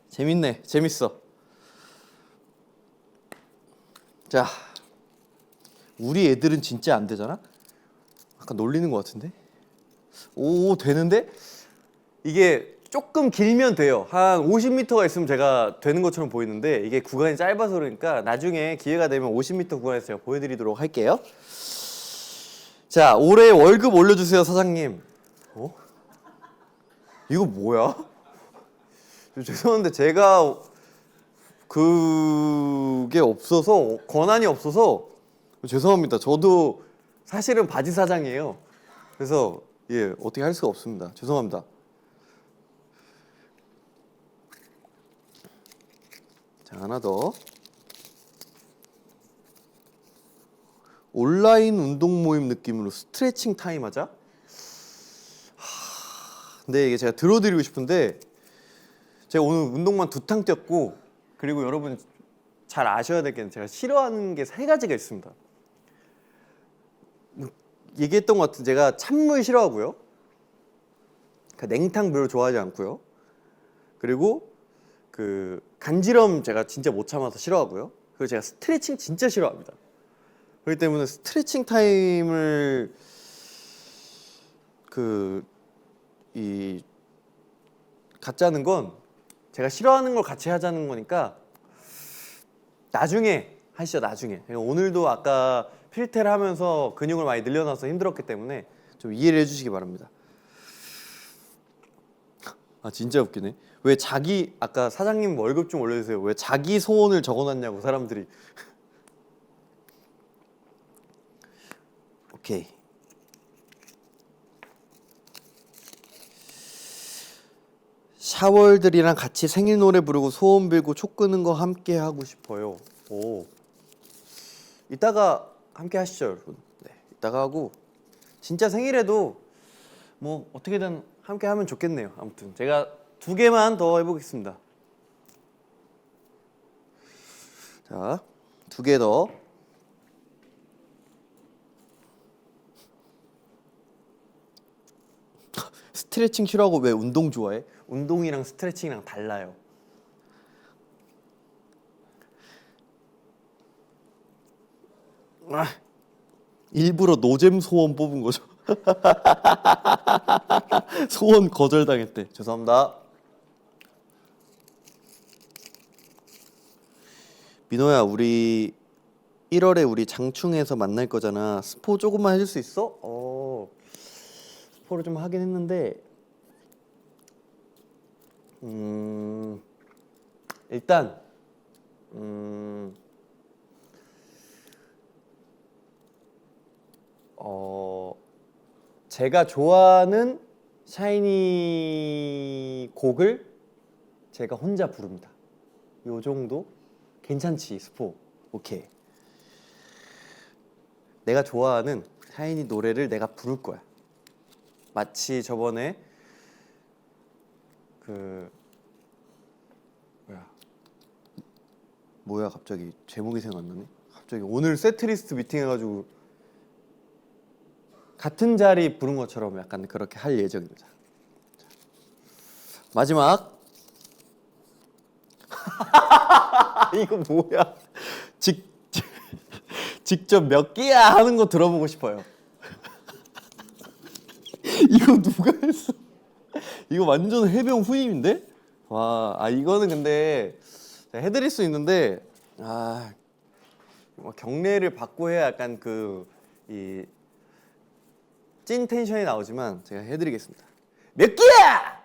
재밌네. 재밌어. 자, 우리 애들은 진짜 안 되잖아? 아까 놀리는 것 같은데? 오, 되는데? 이게 조금 길면 돼요. 한 50m가 있으면 제가 되는 것처럼 보이는데, 이게 구간이 짧아서 그러니까 나중에 기회가 되면 50m 구간에서 제가 보여드리도록 할게요. 자, 올해 월급 올려주세요, 사장님. 이거 뭐야? 죄송한데 제가 그게 없어서, 권한이 없어서 죄송합니다. 저도 사실은 바지 사장이에요. 그래서 어떻게 할 수가 없습니다. 죄송합니다. 자, 하나 더. 온라인 운동 모임 느낌으로 스트레칭 타임 하자. 근데 이게 제가 들어드리고 싶은데, 제가 오늘 운동만 2탕 뛰었고, 그리고 여러분 잘 아셔야 될 게, 제가 싫어하는 게 3가지가 있습니다. 얘기했던 것 같은, 제가 찬물 싫어하고요, 냉탕 별로 좋아하지 않고요, 그리고 그 간지럼 제가 진짜 못 참아서 싫어하고요, 그리고 제가 스트레칭 진짜 싫어합니다. 그렇기 때문에 스트레칭 타임을 갖자는 건, 제가 싫어하는 걸 같이 하자는 거니까 나중에 하시죠. 나중에. 오늘도 아까 필테를 하면서 근육을 많이 늘려놔서 힘들었기 때문에 좀 이해를 해주시기 바랍니다. 아, 진짜 웃기네. 왜 아까 사장님 월급 좀 올려주세요, 왜 자기 소원을 적어놨냐고 사람들이. 오케이. 샤월들이랑 같이 생일 노래 부르고 소원 빌고 촉 끄는 거 함께 하고 싶어요. 오. 이따가 함께 하시죠, 여러분. 네, 이따가 하고, 진짜 생일에도 뭐 어떻게든 함께 하면 좋겠네요. 아무튼 제가 2개만 더 해보겠습니다. 자, 2개 더. 스트레칭 싫어하고 왜 운동 좋아해? 운동이랑 스트레칭이랑 달라요. 일부러 노잼 소원 뽑은 거죠. 소원 거절당했대. 죄송합니다. 민호야, 우리 1월에 우리 장충에서 만날 거잖아. 스포 조금만 해줄 수 있어? 스포를 좀 하긴 했는데 일단 제가 좋아하는 샤이니 곡을 제가 혼자 부릅니다. 요 정도? 괜찮지, 스포. 오케이. 내가 좋아하는 샤이니 노래를 내가 부를 거야. 마치 저번에 뭐야 갑자기 제목이 생각 안 나네. 갑자기 오늘 세트리스트 미팅 해가지고 같은 자리 부른 것처럼 약간 그렇게 할 예정입니다. 마지막. 이거 뭐야? 직접 몇 개야 하는 거 들어보고 싶어요. 이거 누가 했어? 이거 완전 해병 후임인데? 와, 이거는 근데 해드릴 수 있는데 경례를 받고 해야 약간 이 찐 텐션이 나오지만 제가 해드리겠습니다. 몇 개야?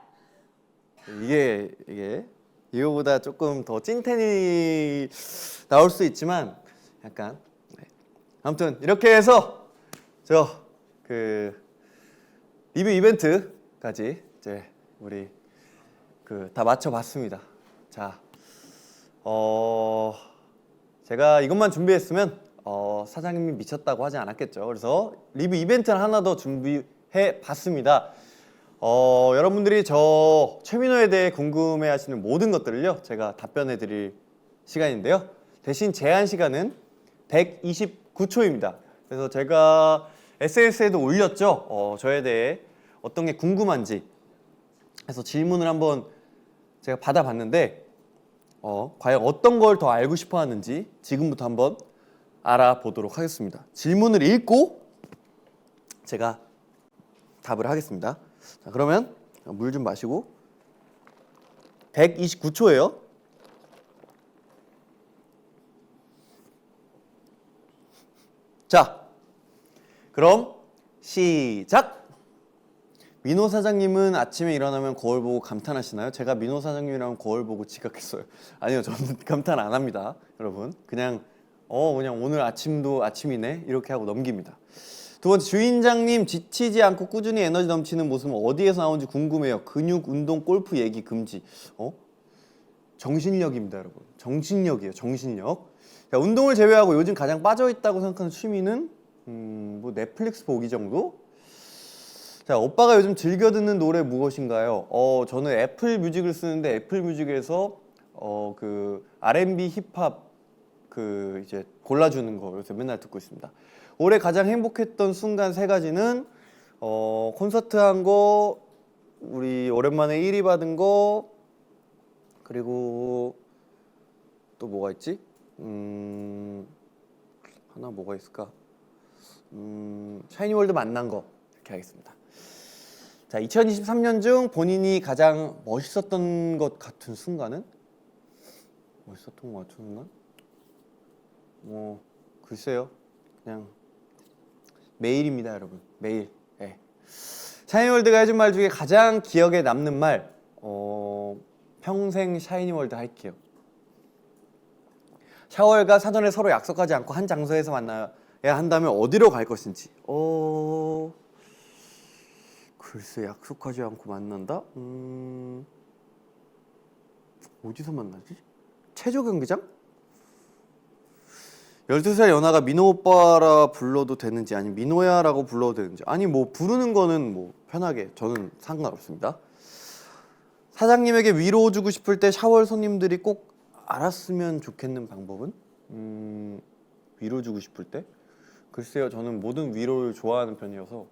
이게 이거보다 조금 더 찐텐이 나올 수 있지만 약간 아무튼 이렇게 해서 리뷰 이벤트까지 이제 우리 다 맞춰봤습니다. 자, 제가 이것만 준비했으면 사장님이 미쳤다고 하지 않았겠죠. 그래서 리뷰 이벤트를 하나 더 준비해 봤습니다. 여러분들이 저 최민호에 대해 궁금해하시는 모든 것들을요 제가 답변해 드릴 시간인데요. 대신 제한 시간은 129초입니다. 그래서 제가 SNS에도 올렸죠. 저에 대해 어떤 게 궁금한지 해서 질문을 한번 제가 받아봤는데 과연 어떤 걸 더 알고 싶어 하는지 지금부터 한번 알아보도록 하겠습니다. 질문을 읽고 제가 답을 하겠습니다. 자, 그러면 물 좀 마시고 129초예요. 자, 그럼 시작! 민호 사장님은 아침에 일어나면 거울 보고 감탄하시나요? 제가 민호 사장님이랑 거울 보고 지각했어요. 아니요, 저는 감탄 안 합니다. 여러분, 그냥 오늘 아침도 아침이네 이렇게 하고 넘깁니다. 두 번째, 주인장님 지치지 않고 꾸준히 에너지 넘치는 모습은 어디에서 나온지 궁금해요. 근육, 운동, 골프 얘기 금지. 정신력입니다, 여러분. 정신력이에요, 정신력. 자, 운동을 제외하고 요즘 가장 빠져있다고 생각하는 취미는 뭐 넷플릭스 보기 정도? 자, 오빠가 요즘 즐겨 듣는 노래 무엇인가요? 저는 애플 뮤직을 쓰는데 애플 뮤직에서 R&B 힙합 이제 골라주는 거 요새 맨날 듣고 있습니다. 올해 가장 행복했던 순간 3가지는 콘서트 한 거, 우리 오랜만에 1위 받은 거, 그리고 또 뭐가 있지? 하나 뭐가 있을까? 샤이니월드 만난 거 이렇게 하겠습니다. 자, 2023년 중 본인이 가장 멋있었던 것 같은 순간은? 멋있었던 것 같은 순간? 글쎄요. 그냥 매일입니다, 여러분. 매일. 네. 샤이니월드가 해준 말 중에 가장 기억에 남는 말, 평생 샤이니월드 할게요. 샤월과 사전에 서로 약속하지 않고 한 장소에서 만나야 한다면 어디로 갈 것인지. 글쎄, 약속하지 않고 만난다? 어디서 만나지? 체조 경기장? 12살 연하가 민호 오빠라 불러도 되는지 아니면 민호야라고 불러도 되는지. 아니 뭐 부르는 거는 뭐 편하게 저는 상관없습니다. 사장님에게 위로 주고 싶을 때 샤월 손님들이 꼭 알았으면 좋겠는 방법은? 위로 주고 싶을 때? 글쎄요, 저는 모든 위로를 좋아하는 편이어서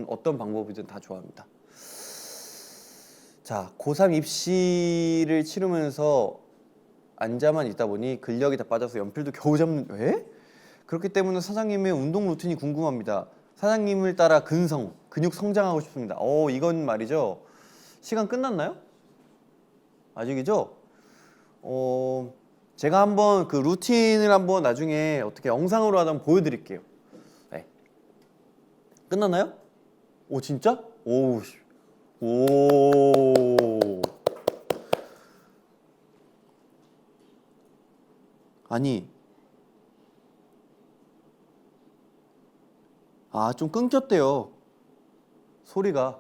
어떤 방법이든 다 좋아합니다. 자, 고3 입시를 치르면서 앉아만 있다 보니 근력이 다 빠져서 연필도 겨우 잡는. 왜? 그렇기 때문에 사장님의 운동 루틴이 궁금합니다. 사장님을 따라 근육 성장하고 싶습니다. 이건 말이죠. 시간 끝났나요? 아직이죠? 제가 한번 그 루틴을 한번 나중에 어떻게 영상으로 한번 보여드릴게요. 네. 끝났나요? 오 진짜? 오. 오. 아니. 아, 좀 끊겼대요. 소리가.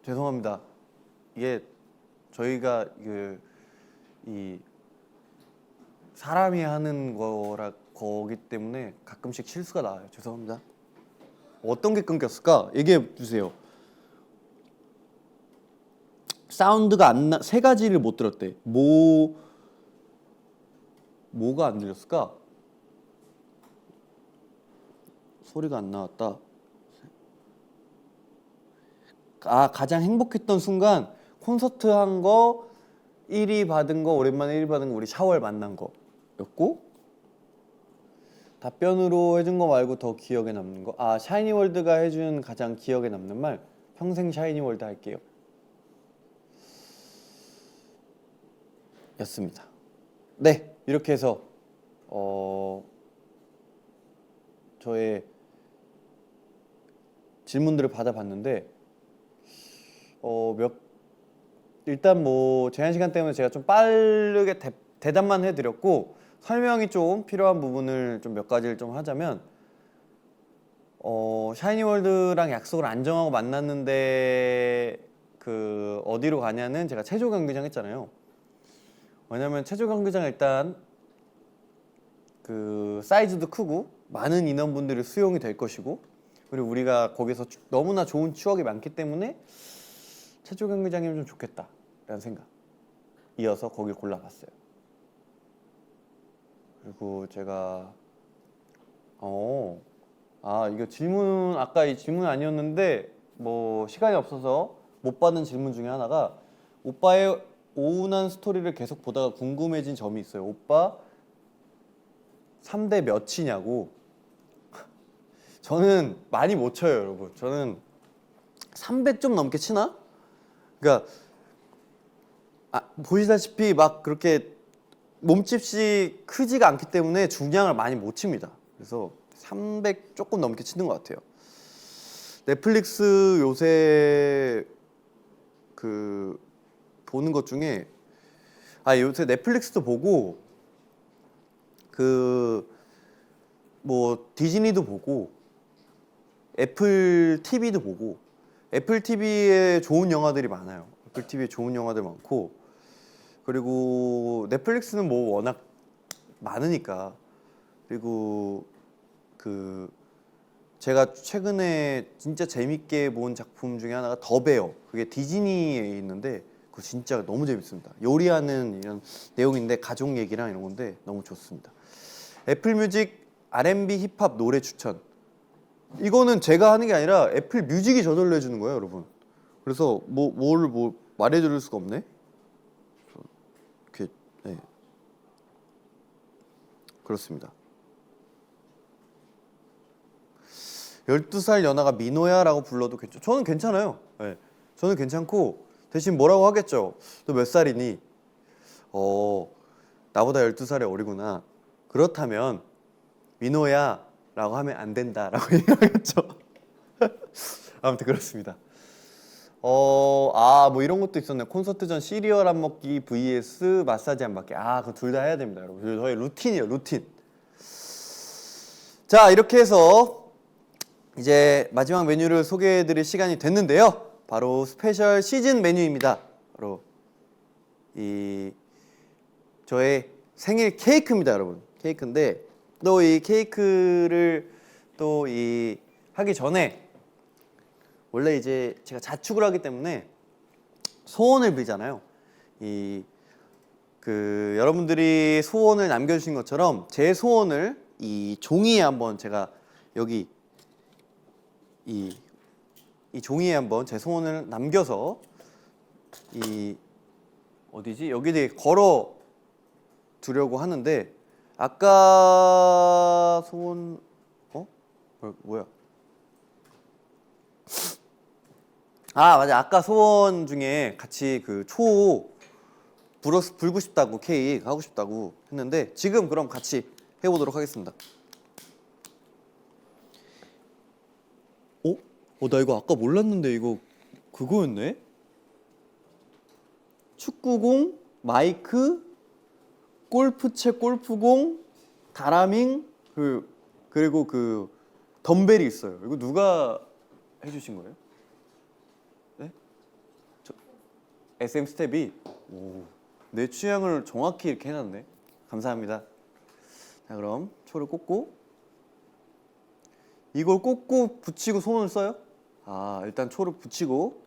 죄송합니다. 이게 저희가 이 사람이 하는 거기 때문에 가끔씩 실수가 나와요. 죄송합니다. 어떤 게 끊겼을까? 얘기해 주세요. 사운드가 안 나, 세 가지를 못 들었대. 뭐가 안 들렸을까? 소리가 안 나왔다. 아, 가장 행복했던 순간 콘서트 한 거 1위 받은 거, 오랜만에 1위 받은 거 우리 샤워를 만난 거였고, 답변으로 해준 거 말고 더 기억에 남는 거, 아 샤이니월드가 해준 가장 기억에 남는 말, 평생 샤이니월드 할게요 였습니다. 네, 이렇게 해서 저의 질문들을 받아봤는데 일단 뭐 제한 시간 때문에 제가 좀 빠르게 대답만 해드렸고, 설명이 좀 필요한 부분을 좀 몇 가지를 좀 하자면, 샤이니월드랑 약속을 안 정하고 만났는데 그 어디로 가냐는 제가 체조 경기장 했잖아요. 왜냐면 체조 경기장 일단 그 사이즈도 크고 많은 인원분들이 수용이 될 것이고, 그리고 우리가 거기서 너무나 좋은 추억이 많기 때문에 체조 경기장이면 좀 좋겠다 라는 생각 이어서 거길 골라봤어요. 그리고 제가 이거 질문, 아까 이 질문 아니었는데 뭐 시간이 없어서 못 받은 질문 중에 하나가, 오빠의 오운한 스토리를 계속 보다가 궁금해진 점이 있어요. 오빠 3대 몇이냐고. 저는 많이 못 쳐요, 여러분. 저는 300 좀 넘게 치나? 그러니까 보시다시피 막 그렇게 몸집이 크지가 않기 때문에 중량을 많이 못 칩니다. 그래서 300 조금 넘게 치는 것 같아요. 넷플릭스 요새 그 보는 것 중에, 요새 넷플릭스도 보고 그 뭐 디즈니도 보고 애플 TV도 보고, 애플 TV에 좋은 영화들이 많아요. 애플 TV에 좋은 영화들 많고, 그리고 넷플릭스는 뭐 워낙 많으니까. 그리고 그 제가 최근에 진짜 재밌게 본 작품 중에 하나가 더 베어, 그게 디즈니에 있는데 그거 진짜 너무 재밌습니다. 요리하는 이런 내용인데 가족 얘기랑 이런 건데 너무 좋습니다. 애플 뮤직 R&B 힙합 노래 추천, 이거는 제가 하는 게 아니라 애플 뮤직이 저절로 해주는 거예요, 여러분. 그래서 뭐 말해드릴 수가 없네. 이렇게, 네. 그렇습니다. 12살 연하가 민호야라고 불러도 괜찮죠? 저는 괜찮아요. 네. 저는 괜찮고, 대신 뭐라고 하겠죠? 너 몇 살이니? 나보다 12살이 어리구나. 그렇다면 민호야 라고 하면 안 된다 라고 얘기하겠죠. 아무튼 그렇습니다. 뭐 이런 것도 있었네. 콘서트 전 시리얼 안 먹기 vs 마사지 안 받기. 그거 둘 다 해야 됩니다, 여러분. 저희 루틴이에요, 루틴. 자, 이렇게 해서 이제 마지막 메뉴를 소개해드릴 시간이 됐는데요. 바로 스페셜 시즌 메뉴입니다. 바로 저의 생일 케이크입니다, 여러분. 케이크인데, 또 이 케이크를 하기 전에, 원래 이제 제가 자축을 하기 때문에 소원을 빌잖아요. 여러분들이 소원을 남겨주신 것처럼 제 소원을 이 종이에 한번 제가 여기 이 종이에 한번 제 소원을 남겨서 어디지? 여기에 걸어 두려고 하는데, 아까 소원 뭐야? 맞아. 아까 소원 중에 같이 그 초 불고 싶다고 케이크 하고 싶다고 했는데 지금 그럼 같이 해보도록 하겠습니다. 나 이거 아까 몰랐는데 이거 그거였네? 축구공, 마이크, 골프채, 골프공, 다라밍 그리고 그 덤벨이 있어요. 이거 누가 해주신 거예요? 네? SM 스텝이 내 취향을 정확히 이렇게 해놨네. 감사합니다. 자 그럼 초를 꽂고 이걸 꽂고 붙이고 손을 써요? 일단 초를 붙이고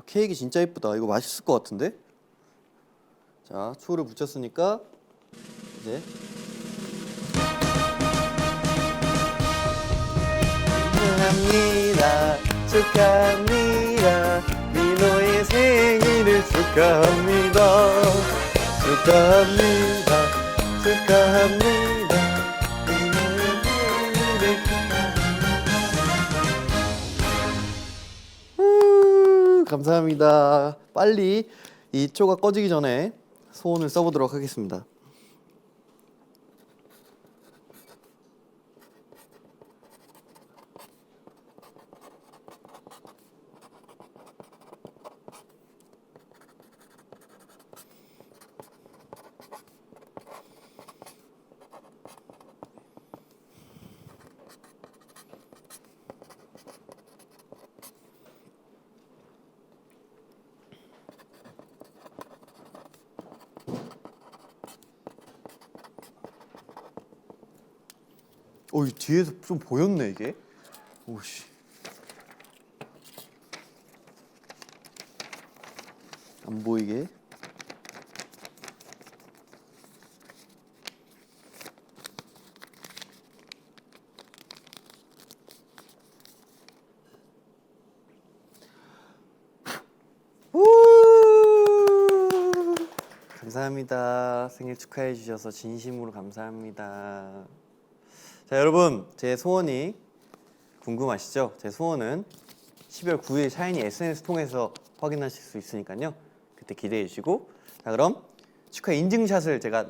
케이크 진짜 예쁘다. 이거 맛있을 것 같은데? 자 초를 붙였으니까 이제 축하합니다 민호의 생일을 축하합니다 민호의 생일을 감사합니다. 빨리 이 초가 꺼지기 전에 소원을 써보도록 하겠습니다. 이 뒤에서 좀 보였네 이게. 오씨. 안 보이게. 감사합니다. 생일 축하해 주셔서 진심으로 감사합니다. 자 여러분 제 소원이 궁금하시죠? 제 소원은 12월 9일 샤이니 SNS 통해서 확인하실 수 있으니까요. 그때 기대해 주시고 자 그럼 축하 인증샷을 제가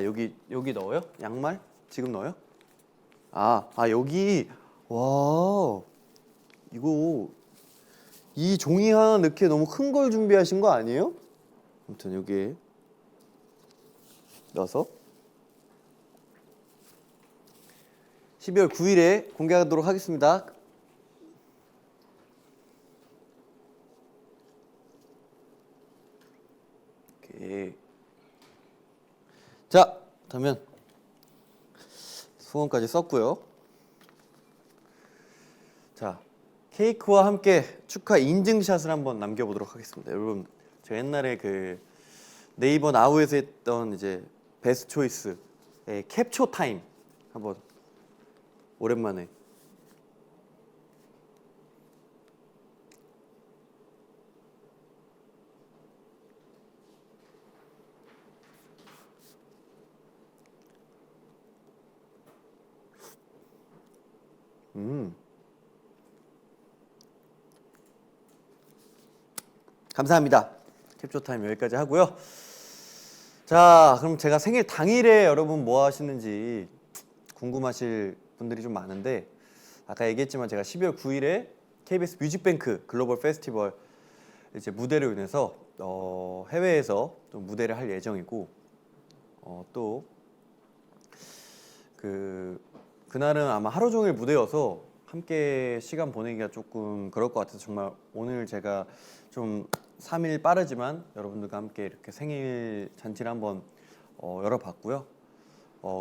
여기 넣어요? 양말? 지금 넣어요? 여기 와 이거 이 종이 하나 넣기에 너무 큰 걸 준비하신 거 아니에요? 아무튼 여기에 넣어서 12월 9일에 공개하도록 하겠습니다. 오케이. 자, 그러면 소원까지 썼고요. 자, 케이크와 함께 축하 인증샷을 한번 남겨보도록 하겠습니다. 여러분, 제가 옛날에 그 네이버 나우에서 했던 이제 베스트 초이스의 캡처 타임 한번 오랜만에 감사합니다. 캡처 타임 여기까지 하고요. 자, 그럼 제가 생일 당일에 여러분 뭐 하시는지 궁금하실 분들이 좀 많은데 아까 얘기했지만 제가 12월 9일에 KBS 뮤직뱅크 글로벌 페스티벌 이제 무대로 인해서 해외에서 좀 무대를 할 예정이고 또 그날은 아마 하루 종일 무대여서 함께 시간 보내기가 조금 그럴 것 같아서 정말 오늘 제가 좀 3일 빠르지만 여러분들과 함께 이렇게 생일 잔치를 한번 열어봤고요.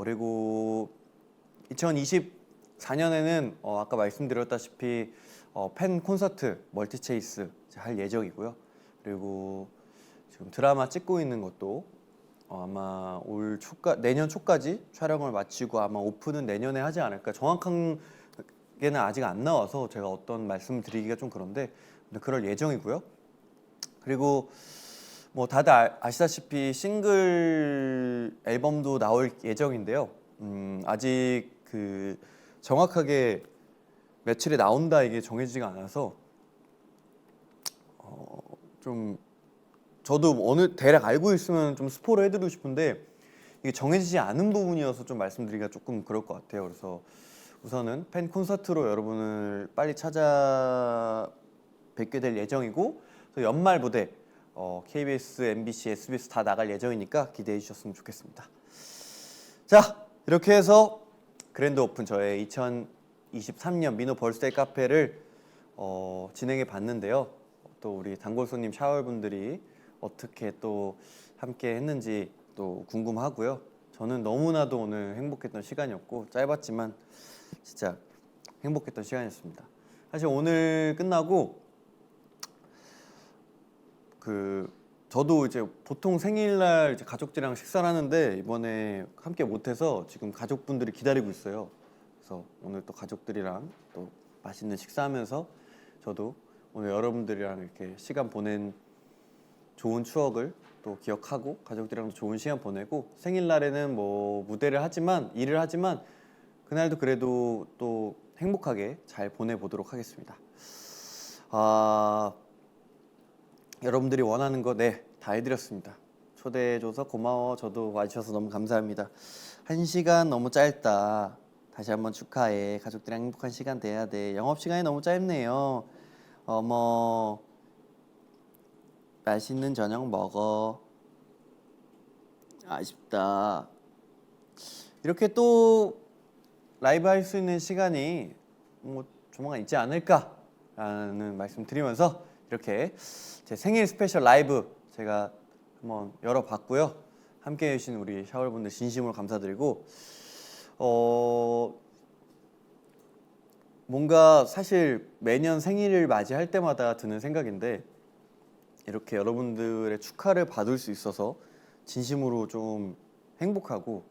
그리고 2024년에는 아까 말씀드렸다시피 팬 콘서트 멀티체이스 할 예정이고요. 그리고 지금 드라마 찍고 있는 것도 아마 내년 초까지 촬영을 마치고 아마 오픈은 내년에 하지 않을까. 정확한 게는 아직 안 나와서 제가 어떤 말씀 드리기가 좀 그런데 그럴 예정이고요. 그리고 뭐 다들 아시다시피 싱글 앨범도 나올 예정인데요. 아직 그 정확하게 며칠에 나온다 이게 정해지지가 않아서 좀 저도 어느 대략 알고 있으면 좀 스포를 해드리고 싶은데 이게 정해지지 않은 부분이어서 좀 말씀드리기가 조금 그럴 것 같아요. 그래서 우선은 팬 콘서트로 여러분을 빨리 찾아뵙게 될 예정이고 또 연말 무대 KBS, MBC, SBS 다 나갈 예정이니까 기대해 주셨으면 좋겠습니다. 자, 이렇게 해서 그랜드 오픈 저의 2023년 민호 벌스데이 카페를 진행해 봤는데요. 또 우리 단골손님 샤월분들이 어떻게 또 함께 했는지 또 궁금하고요. 저는 너무나도 오늘 행복했던 시간이었고 짧았지만 진짜 행복했던 시간이었습니다. 사실 오늘 끝나고 저도 이제 보통 생일날 이제 가족들이랑 식사를 하는데 이번에 함께 못해서 지금 가족분들이 기다리고 있어요. 그래서 오늘 또 가족들이랑 또 맛있는 식사하면서 저도 오늘 여러분들이랑 이렇게 시간 보낸 좋은 추억을 또 기억하고 가족들이랑도 좋은 시간 보내고 생일날에는 뭐 무대를 하지만 일을 하지만 그날도 그래도 또 행복하게 잘 보내보도록 하겠습니다. 여러분들이 원하는 거 다 해드렸습니다. 초대해줘서 고마워. 저도 와주셔서 너무 감사합니다. 1시간 너무 짧다. 다시 한번 축하해. 가족들이랑 행복한 시간 돼야 돼. 영업시간이 너무 짧네요. 어머 맛있는 저녁 먹어. 아쉽다. 이렇게 또 라이브 할 수 있는 시간이 뭐 조만간 있지 않을까라는 말씀 드리면서 이렇게 제 생일 스페셜 라이브 제가 한번 열어봤고요. 함께 해주신 우리 샤월분들 진심으로 감사드리고 뭔가 사실 매년 생일을 맞이할 때마다 드는 생각인데 이렇게 여러분들의 축하를 받을 수 있어서 진심으로 좀 행복하고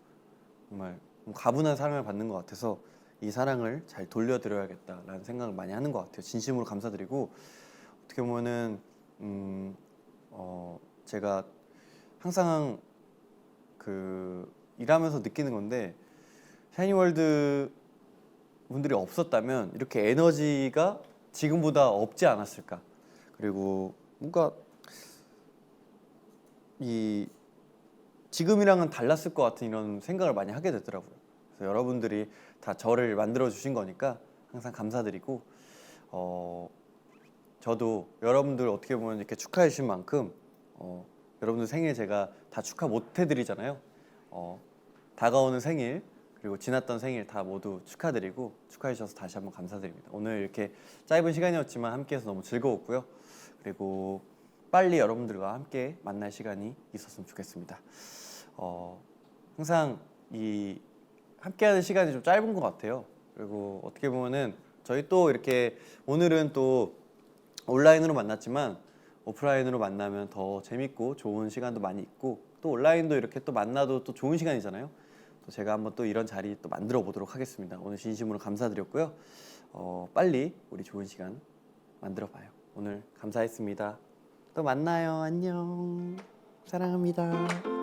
정말 가분한 사랑을 받는 것 같아서 이 사랑을 잘 돌려드려야겠다라는 생각을 많이 하는 것 같아요. 진심으로 감사드리고 어떻게 보면은 제가 항상 일하면서 느끼는 건데 샤이니월드 분들이 없었다면 이렇게 에너지가 지금보다 없지 않았을까. 그리고 뭔가 지금이랑은 달랐을 것 같은 이런 생각을 많이 하게 되더라고요. 그래서 여러분들이 다 저를 만들어 주신 거니까 항상 감사드리고 저도 여러분들 어떻게 보면 이렇게 축하해 주신 만큼 여러분들 생일 제가 다 축하 못 해드리잖아요. 다가오는 생일 그리고 지났던 생일 다 모두 축하드리고 축하해 주셔서 다시 한번 감사드립니다. 오늘 이렇게 짧은 시간이었지만 함께해서 너무 즐거웠고요. 그리고 빨리 여러분들과 함께 만날 시간이 있었으면 좋겠습니다. 항상 이 함께하는 시간이 좀 짧은 것 같아요. 그리고 어떻게 보면은 저희 또 이렇게 오늘은 또 온라인으로 만났지만 오프라인으로 만나면 더 재밌고 좋은 시간도 많이 있고 또 온라인도 이렇게 또 만나도 또 좋은 시간이잖아요. 또 제가 한번 또 이런 자리 또 만들어 보도록 하겠습니다. 오늘 진심으로 감사드렸고요. 빨리 우리 좋은 시간 만들어 봐요. 오늘 감사했습니다. 또 만나요. 안녕. 사랑합니다.